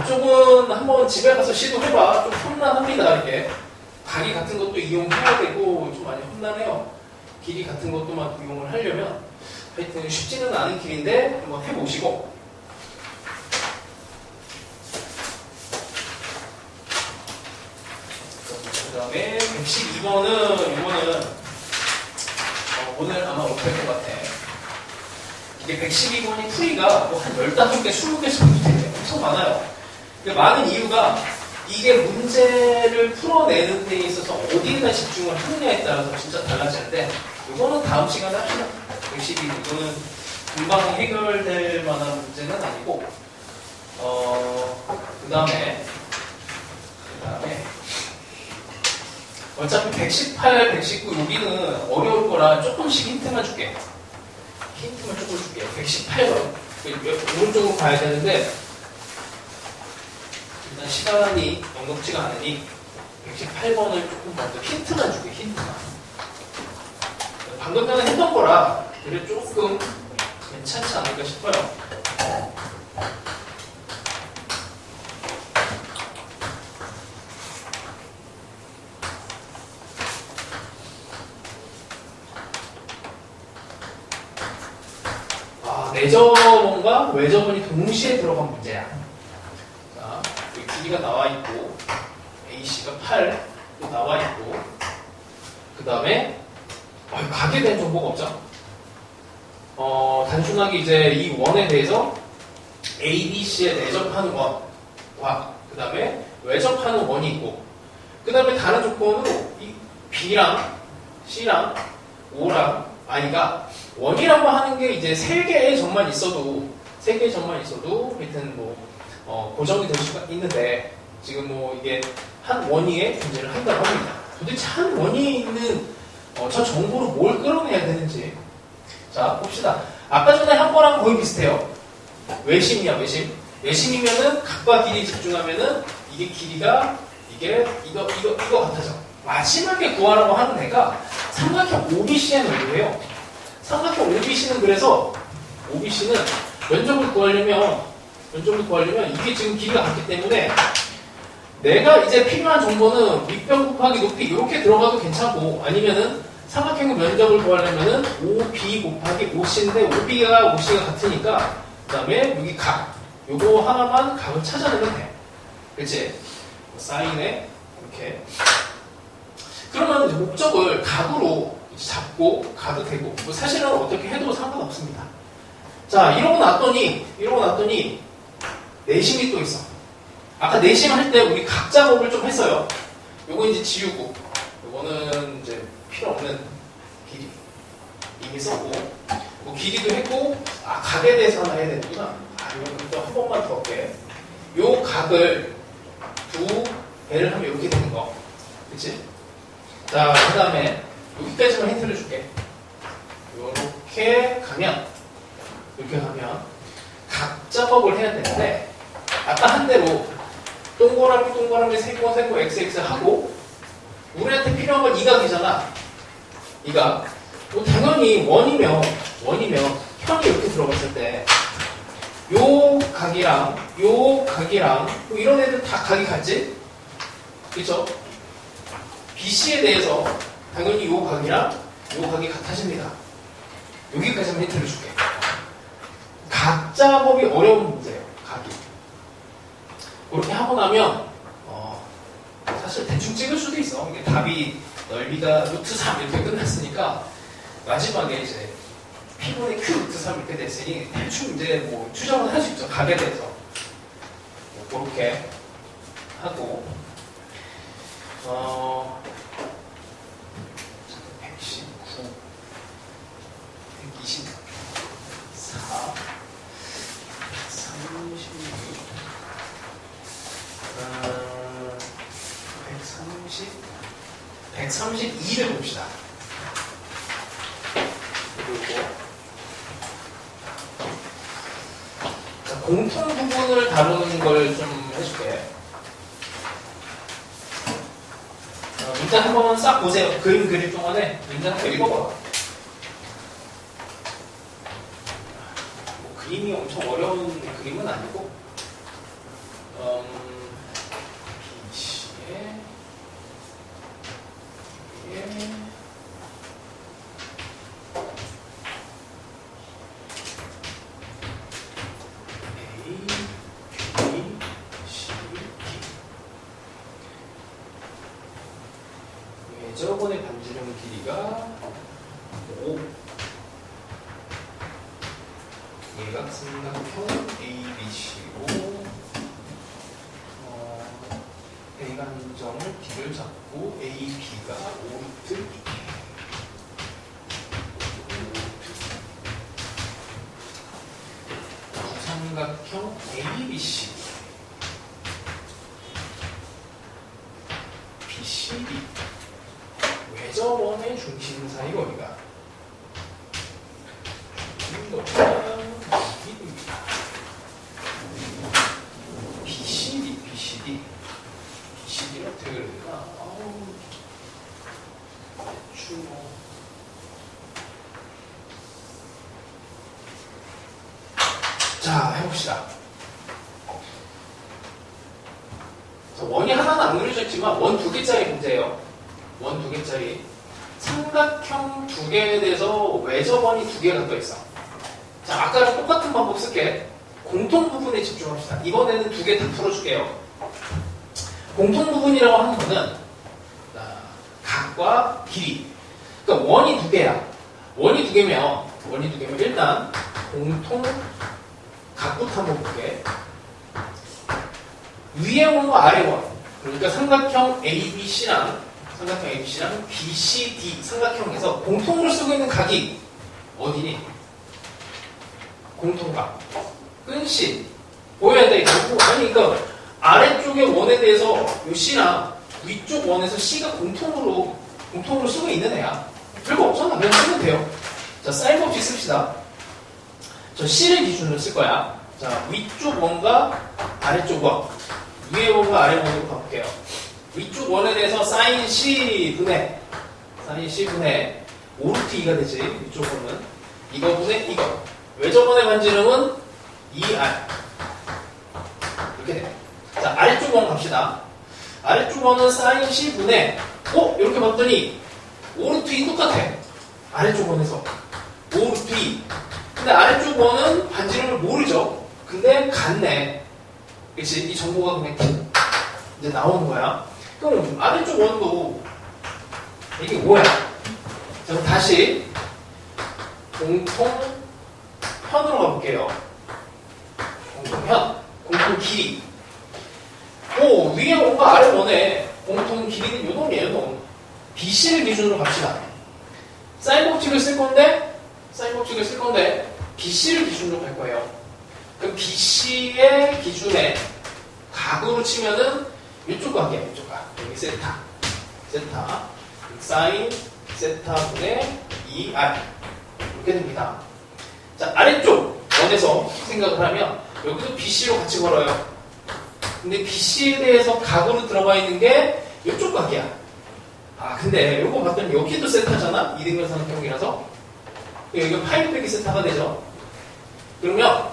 이쪽은 한번 집에 가서 시도해봐. 좀 험난합니다. 이렇게 각이 같은 것도 이용해야 되고 좀 많이 험난해요. 길이 같은 것도 막 이용을 하려면 하여튼 쉽지는 않은 길인데 한번 해보시고 그 다음에 112번은 이거는 오늘 아마 못할 것 같아. 이게 112번이 풀이가 뭐 한 15개, 20개 정도 되네요. 엄청 많아요. 많은 이유가 이게 문제를 풀어내는 데 있어서 어디에다 집중을 하느냐에 따라서 진짜 달라지는데 이거는 다음 시간에 합시다. 112, 이거는 금방 해결될 만한 문제는 아니고 그 다음에 어차피 118, 119 여기는 어려울 거라 조금씩 힌트만 줄게. 힌트만 조금 줄게. 118번 오른쪽으로 가야 되는데 일단 시간이 넉넉지가 않으니 118번을 조금 먼저 힌트만 줄게. 힌트만. 방금 전에 했던 거라 그래 조금 괜찮지 않을까 싶어요. 내접원과 외접원이 동시에 들어간 문제야. 자, 여기 길이가 나와 있고, AC가 8, 또 나와 있고, 그 다음에, 각에 대한 정보가 없죠? 단순하게 이제 이 원에 대해서 A, B, C에 내접하는 원과, 그 다음에 외접하는 원이 있고, 그 다음에 다른 조건으로 이 B랑 C랑 O랑 I가 원이라고 하는 게 이제 3개의 점만 있어도 하여튼 뭐 고정이 될 수가 있는데 지금 뭐 이게 한 원위에 존재를 한다고 합니다. 도대체 한 원위에 있는 저 정보로 뭘 끌어내야 되는지 자 봅시다. 아까 전에 한 거랑 거의 비슷해요. 외심이야 외심. 외심이면은 각과 길이 집중하면은 이게 길이가 이게 이거 같아져. 마지막에 구하라고 하는 애가 삼각형 OBC의 넓이에요. 삼각형 OBC는 그래서 OBC는 면적을 구하려면 이게 지금 길이가 같기 때문에 내가 이제 필요한 정보는 윗변 곱하기 높이 이렇게 들어가도 괜찮고 아니면은 삼각형의 면적을 구하려면은 OB 곱하기 OC인데 OB가 OC가 같으니까 그 다음에 여기 각 요거 하나만 각을 찾아내면 돼. 그치? 사인에 이렇게 그러면 이제 목적을 각으로 잡고 가도 되고 뭐 사실은 어떻게 해도 상관없습니다. 자 이러고 났더니 내심이 또 있어. 아까 내심 할 때 우리 각 작업을 좀 했어요. 요거 이제 지우고 요거는 이제 필요 없는 길이 이미 썼고 뭐 길이도 했고 각에 대해서 하나 해야 되는구나. 이거는 또 한 번만 더 할게. 요 각을 두 배를 하면 이렇게 되는 거 그치? 자 그 다음에 여기까지만 힌트를 줄게. 이렇게 가면 각 작업을 해야 되는데 아까 한 대로 동그라미 세고 XX 하고 우리한테 필요한 건 이 각이잖아. 이 각. 뭐 당연히 원이면 현이 이렇게 들어갔을 때 요 각이랑 뭐 이런 애들 다 각이 같지? 그쵸? BC에 대해서 당연히 요 각이랑 요 각이 같아집니다. 여기까지만 힌트를 줄게. 각 작업이 어려운 문제예요. 각이. 그렇게 하고 나면 사실 대충 찍을 수도 있어. 이게 답이 넓이가 루트 3 이렇게 끝났으니까 마지막에 이제 P분의 Q 루트 3 이렇게 됐으니 대충 이제 뭐 추정을 할 수 있죠. 각에 대해서. 뭐 그렇게 하고 119 124 132를 봅시다. 그리고 자, 공통 부분을 다루는 걸 좀 해줄게. 문제 한 번만 싹 보세요. 그림 그릴 동안에 문제 한 번 읽어봐. 뭐 그림이 엄청 어려운 그림은 아니고 저번에 반지름 길이가 5 예각삼각형 ABC로 A가 한 점을 D를 잡고 AB가 5루트 2 삼각형 ABC BCD 외접원의 중심사의 거리가 중심도가 이입니다. BCD를 어떻게 그려야 대충 자 해봅시다. 원이 하나는 안 그려졌지만 원 두 개짜리 문제예요. 원 두 개짜리 삼각형 두 개에 대해서 외접원이 두 개가 떠있어. 자, 아까랑 똑같은 방법 쓸게. 공통 부분에 집중합시다. 이번에는 두 개 다 풀어줄게요. 공통 부분이라고 하는 거는 각과 길이. 그러니까 원이 두 개야. 원이 두 개면 일단 공통 각부터 한번 볼게. 위에 원과 아래 원. 그러니까 삼각형 ABC랑 BCD 삼각형에서 공통으로 쓰고 있는 각이 어디니? 공통각. 끈씨. 보여야 돼. 아니, 그러니까 아래쪽의 원에 대해서 요 C랑 위쪽 원에서 C가 공통으로 쓰고 있는 애야. 별거 없잖아. 그냥 쓰면 돼요. 자, 사인 없이 씁시다. 저 C를 기준으로 쓸 거야. 자, 위쪽 원과 아래쪽 원. 위에 원과 아래 원으로 가볼게요. 위쪽 원에 대해서 사인 C분의 5루트 2가 되지. 위쪽 원은 이거 분의 이거. 외접원의 반지름은 2R 이렇게 돼. 자, 아래쪽 원 갑시다. 아래쪽 원은 사인 C분의 이렇게 봤더니 5루트 2 똑같아. 아래쪽 원에서 5루트 2. 근데 아래쪽 원은 반지름을 모르죠. 근데 같네. 그치? 이 정보가 그냥 이제 나오는 거야. 그럼 아래쪽 원도 이게 뭐야? 자, 그럼 다시 공통현으로 가볼게요. 공통현, 공통 길이. 위에 원과 아래 원의 공통 길이는 요놈이에요, 요놈. BC를 기준으로 갑시다. 사인 법칙을 쓸 건데, BC를 기준으로 갈 거예요. 그럼 BC의 기준에 각으로 치면은 이쪽 각이야, 이쪽 각. 여기 세타. 사인 세타분의 2R. 이렇게 됩니다. 자, 아래쪽 원에서 생각을 하면 여기도 BC로 같이 걸어요. 근데 BC에 대해서 각으로 들어가 있는 게 이쪽 각이야. 근데 요거 봤더니 여기도 세타잖아? 이등변 삼각형이라서. 여기가 파이 빼기 세타가 되죠. 그러면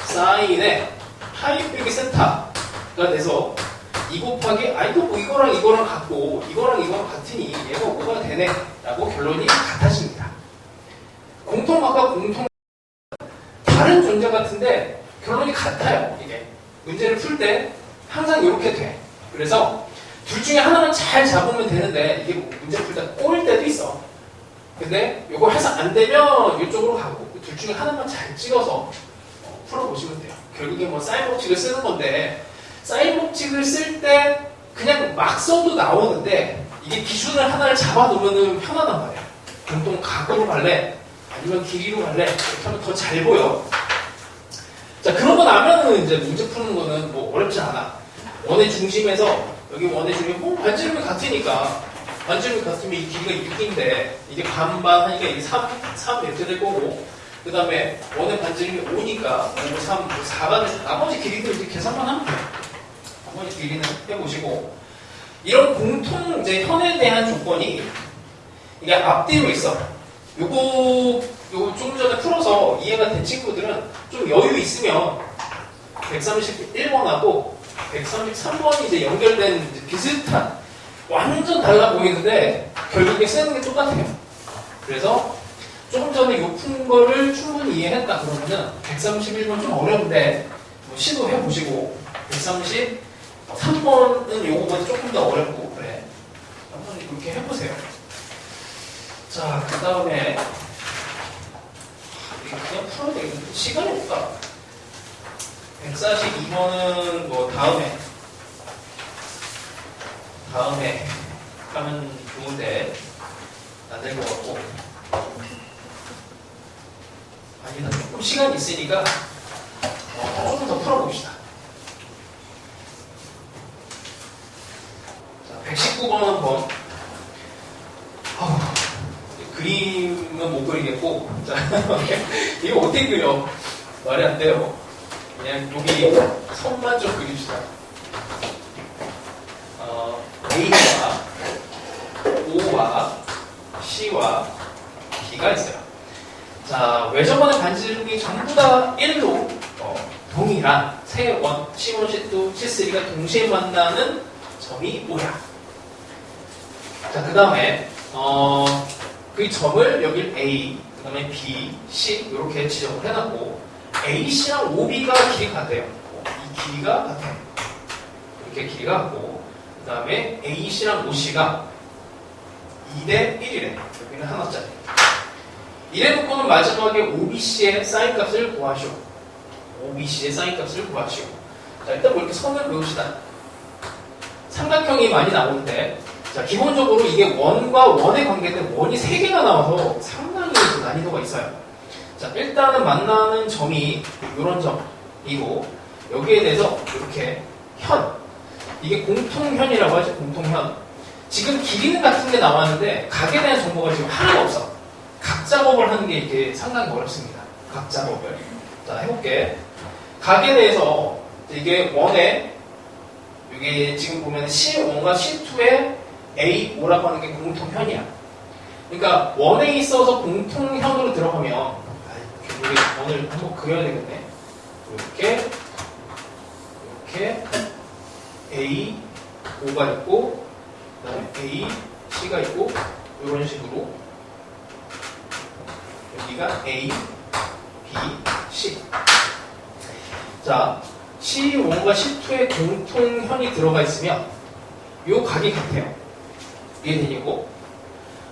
사인에 파이 빼기 세타가 돼서 2 곱하기 이거랑 같고 이거랑 같으니 얘가 5가 되네 라고 결론이 같아집니다. 공통각과 다른 존재 같은데 결론이 같아요. 이게 문제를 풀 때 항상 이렇게 돼. 그래서 둘 중에 하나는 잘 잡으면 되는데 이게 문제 풀 때 꼬일 때도 있어. 근데 이거 해서 안 되면 이쪽으로 가고 둘 중에 하나만 잘 찍어서 풀어보시면 돼요. 결국에 뭐 사인 법칙을 쓰는 건데 사인 법칙을 쓸 때 그냥 막 써도 나오는데 이게 기준을 하나를 잡아놓으면 편하단 말이야. 공통 각으로 갈래? 아니면 길이로 갈래? 이렇게 하면 더 잘 보여. 자, 그러고 나면은 이제 문제 푸는 거는 뭐 어렵지 않아. 원의 중심에서 여기 원의 중심, 반지름이 같으니까 반지름이 같으면 이 길이가 6인데 이게 반반 하니까 이게 3 이렇게 될 거고 그 다음에 원의 반지름이 5니까 5, 3, 4가 돼서 나머지 길이도 이렇게 계산만 하면 돼요. 나머지 길이는 해보시고 이런 공통 이제 현에 대한 조건이 이게 앞뒤로 있어. 요거 조금 전에 풀어서 이해가 된 친구들은 좀 여유 있으면 131번하고 133번이 이제 연결된 이제 비슷한 완전 달라 보이는데 결국에 쓰는 게 똑같아요. 그래서 조금 전에 요 푼 거를 충분히 이해했다 그러면은 131번 좀 어려운데 뭐 시도해 보시고 133번은 요거보다 조금 더 어렵고 그래. 한번 이렇게 해보세요. 자, 그 다음에 그냥 풀어야 되겠는데 시간이 없다. 142번은 뭐 다음에 하면 좋은데 안 될 것 같고 아니다. 조금 시간이 있으니까 조금 더 풀어봅시다. 자, 119번 한번 그림은 못 그리겠고 자, 이거 어떻게 그려? 말이 안 돼요. 그냥 여기 선만 좀 그립시다. A와 O와 C와 B가 있어요. 자, 외접원의 반지름이 전부 다 1로 동일한 세 원, C1, C2, C3가 동시에 만나는 점이 뭐야? 자, 그 다음에 그 점을 여기 A, 그 다음에 B, C 이렇게 지정을 해놨고 AC랑 OB가 길이 같아요. 이 길이가 같아요. 이렇게 길이가 같고 그 다음에 AC랑 OC가 2대 1이래. 여기는 하나짜리. 이래놓고는 마지막에 OBC의 사인 값을 구하시오. OBC의 사인 값을 구하시오. 자, 일단 뭐 이렇게 선을 그읍시다. 삼각형이 많이 나오는데 자, 기본적으로 이게 원과 원의 관계인데 원이 3개가 나와서 상당히 난이도가 있어요. 자, 일단은 만나는 점이 이런 점이고 여기에 대해서 이렇게 현 이게 공통현이라고 하죠. 공통현. 지금 길이는 같은 게 나왔는데 각에 대한 정보가 지금 하나도 없어. 각 작업을 하는 게 이게 상당히 어렵습니다. 각 작업을. 자, 해볼게. 각에 대해서 이게 원에 이게 지금 보면 C1과 C2의 A5라고 하는 게 공통현이야. 그러니까 원에 있어서 공통현으로 들어가면 우리 원을 한번 그려야 되겠네. 이렇게 A O가 있고, 그 다음에 A, C가 있고, 이런 식으로 여기가 A, B, C. 자, C1과 C2의 공통현이 들어가 있으면 이 각이 같아요. 이해되냐고?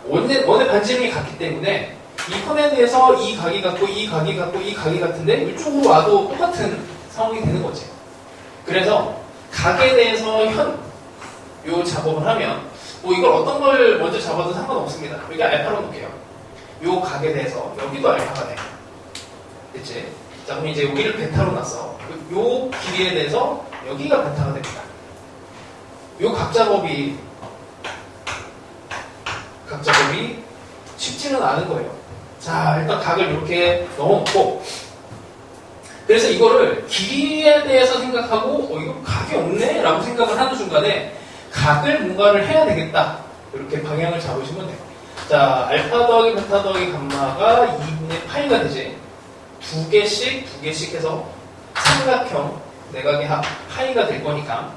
원의 반지름이 같기 때문에 이 현에 대해서 이 각이 같고 이 각이 같고 이 각이 같은데 이쪽으로 와도 똑같은 상황이 되는 거지. 그래서 각에 대해서 요 작업을 하면 뭐 이걸 어떤 걸 먼저 잡아도 상관없습니다. 여기 알파로 놓을게요. 요 각에 대해서 여기도 알파가 돼. 됐지? 자, 그럼 이제 여기를 베타로 놨어. 요 길이에 대해서 여기가 베타가 됩니다. 요 각 작업이 쉽지는 않은 거예요. 자, 일단 각을 이렇게 넣어놓고, 그래서 이거를 길이에 대해서 생각하고, 이거 각이 없네? 라고 생각을 하는 순간에 각을 뭔가를 해야 되겠다. 이렇게 방향을 잡으시면 돼요. 자, 알파 더하기 베타 더하기 감마가 2분의 파이가 되지. 두 개씩 해서 삼각형 내각의 합 파이가 될 거니까.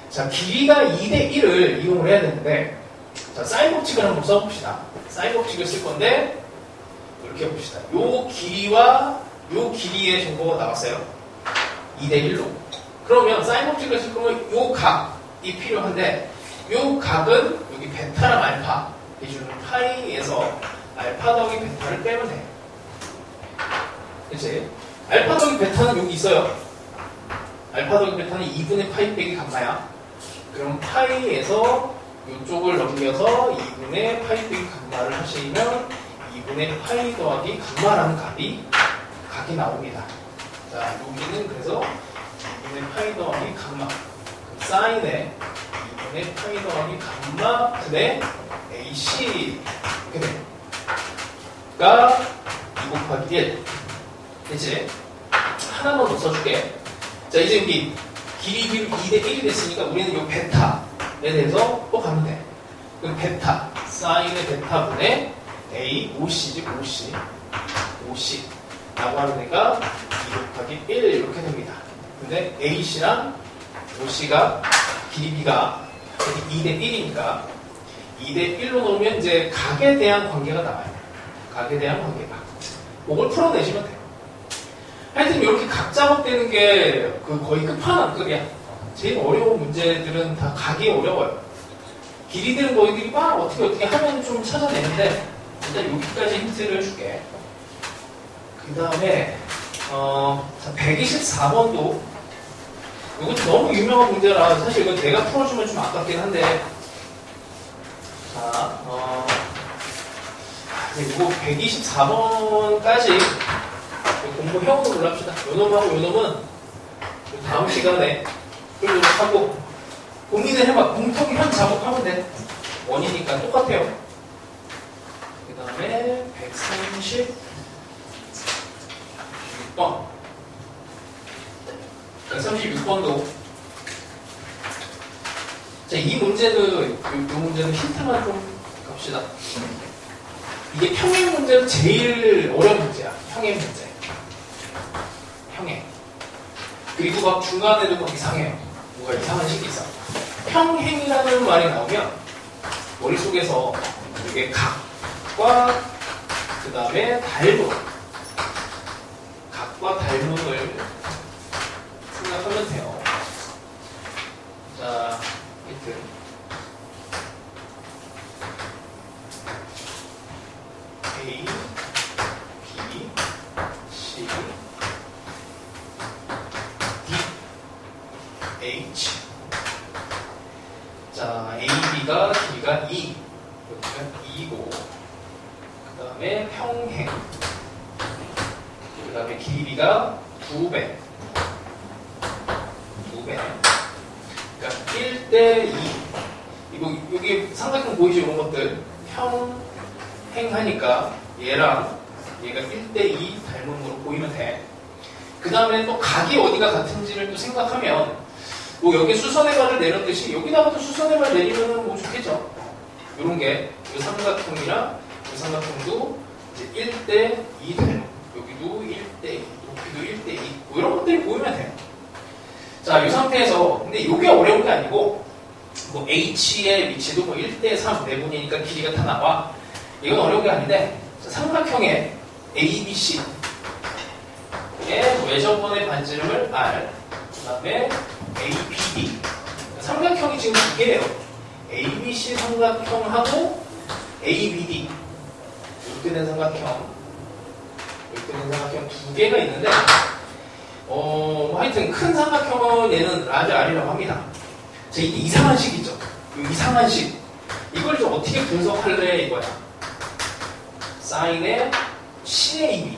자, 길이가 2대 1을 이용을 해야 되는데, 자, 사인 법칙을 한번 써봅시다. 사인 법칙을 쓸 건데, 이렇게 해봅시다. 요 길이와 요 길이의 정보가 나왔어요. 2대 1로. 그러면 사인 법칙을 쓸 거면 요 각이 필요한데, 요 각은 여기 베타랑 알파 해주는 파이에서 알파 더하기 베타를 빼면 돼요. 그치? 알파 더하기 베타는 여기 있어요. 알파 더하기 베타는 2분의 파이 빼기 감마야. 그럼 파이에서 이쪽을 넘겨서 2분의 파이 빼기 감마를 하시면 2분의 파이 더하기 감마라는 각이 나옵니다. 자, 여기는 그래서 2분의 파이 더하기 감마 사인에 2분의 파이 더하기 감마 분의 AC 이렇게 됩니다. 2 곱하기 1 됐지? 하나만 더 써줄게. 자, 이제 여기 길이 2대 1이 됐으니까 우리는 이 베타에 대해서 또 가면 돼. 그럼 베타, 사인의 베타분의 A, OC, 즉 OC 라고 하는 애가 2 곱하기 1 이렇게 됩니다. 근데 AC랑 OC가 길이 B가 2대 1이니까 2대 1로 놓으면 이제 각에 대한 관계가 나와요. 각에 대한 관계가. 그걸 풀어내시면 돼요. 하여튼 이렇게 각 작업되는 게 거의 끝판왕급이야. 제일 어려운 문제들은 다 각이 어려워요. 길이들은 너희들이 막 어떻게 하면 좀 찾아내는데 일단 여기까지 힌트를 줄게. 그 다음에 124번도 이건 너무 유명한 문제라 사실 이건 내가 풀어주면 좀 아깝긴 한데 자, 이거 124번까지 공부해오는 걸로 합시다. 요놈하고 요놈은 다음 시간에 풀도록 하고 고민을 해봐. 공통현 작업하면 돼. 원이니까 똑같아요. 그 다음에 136번 136번도 자, 이 문제는 이 문제는 힌트만 좀 갑시다. 이게 평행 문제는 제일 어려운 문제야. 평행 문제. 평행. 그리고 막 중간에도 막 이상해요. 뭐가 이상한 식이 있어. 평행이라는 말이 나오면 머릿속에서 이게 각과 그 다음에 각과 닮음을 생각하면 돼요. 자, 하여튼 A, B, C, D, H. 자, A, B가 길이가 2, 여기가 2고, 그 다음에 평행, 그 다음에 길이가 2배. 그러니까 1대 2. 여기 삼각형 보이죠? 이런 것들. 평행하니까 얘랑 얘가 1대 2 닮음으로 보이면 돼. 그 다음에 또 각이 어디가 같은지를 또 생각하면 뭐 여기 수선의 발을 내렸듯이 여기다가도 수선의 발 내리면 뭐 좋겠죠. 요런 게 이 삼각형이랑 이 삼각형도 이제 1대 2 닮음. 여기도 1대 2, 여기도 1대 2. 뭐 이런 것들이 보이면 돼요. 자, 이 상태에서 근데 이게 어려운 게 아니고 뭐 H의 위치도 뭐 1대3 내분이니까 길이가 다 나와. 이건 어려운 게 아닌데 삼각형의 ABC의 외접원의 반지름을 R, 그 다음에 ABD. 삼각형이 지금 두 개예요. ABC 삼각형하고 ABD. 이렇게 된 삼각형. 이렇게 된 삼각형 두 개가 있는데, 뭐 하여튼 큰 삼각형은 얘는 라지 R이라고 합니다. 자, 이게 이상한 식이죠. 이 이상한 식. 이걸 좀 어떻게 분석할래 이거야. 사인의 CAB.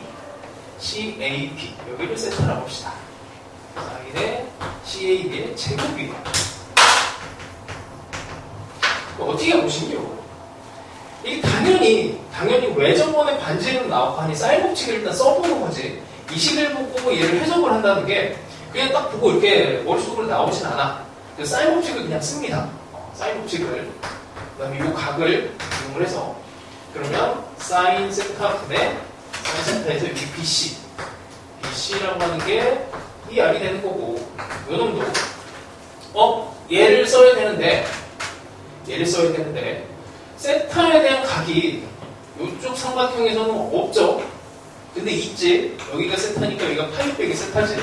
CAB. 여기를 세타라고 합시다. 사인의 CAB의 제곱이에요. 어떻게 보시면요. 이게 당연히 외접원의 반지름 나오고 하니 사인 법칙을 일단 써보는 거지. 이 식을 보고 얘를 해석을 한다는 게 그냥 딱 보고 이렇게 머릿속으로 나오진 않아. 그래서 사인 법칙을 그냥 씁니다. 사인 법칙을. 그 다음에 이 각을 이용을 해서 그러면 사인 세타 분의 사인 세타에서 이 BC. BC라고 하는 게 이 R이 되는 거고 요 놈도 얘를 써야 되는데 세타에 대한 각이 이쪽 삼각형에서는 없죠. 근데 있지. 여기가 세타니까 여기가 파이 빼기 세타지.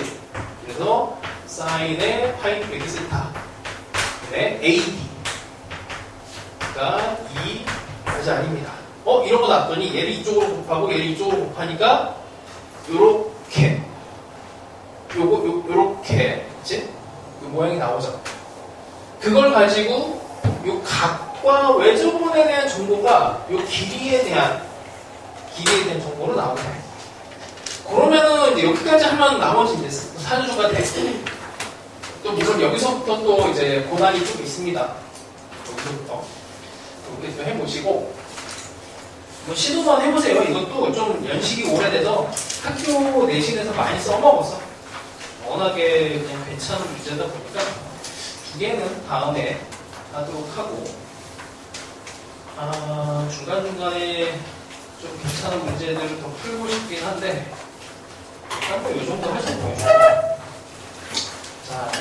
그래서 사인의 파이 빼기 세타. 네, AD가 2 아닙니다. 이런 거 놨더니 얘를 이쪽으로 곱하고 얘를 이쪽으로 곱하니까 요렇게 요렇게 그치? 요 모양이 나오죠. 그걸 가지고 요 각과 외접원에 대한 정보가 요 길이에 대한 정보로 나오게 돼. 그러면은 이제 여기까지 하면 나머지 이제 사주가 돼. 또 물론 여기서부터 또 이제 고난이 좀 있습니다. 여기서부터 이렇게 좀 해보시고 뭐 시도만 해보세요. 이것도 좀 연식이 오래돼서 학교 내신에서 많이 써먹었어. 워낙에 그냥 괜찮은 문제다 보니까 두 개는 다음에 하도록 하고 중간중간에 좀 괜찮은 문제들을 더 풀고 싶긴 한데 일단 뭐 이 정도 하시면 돼요. 자.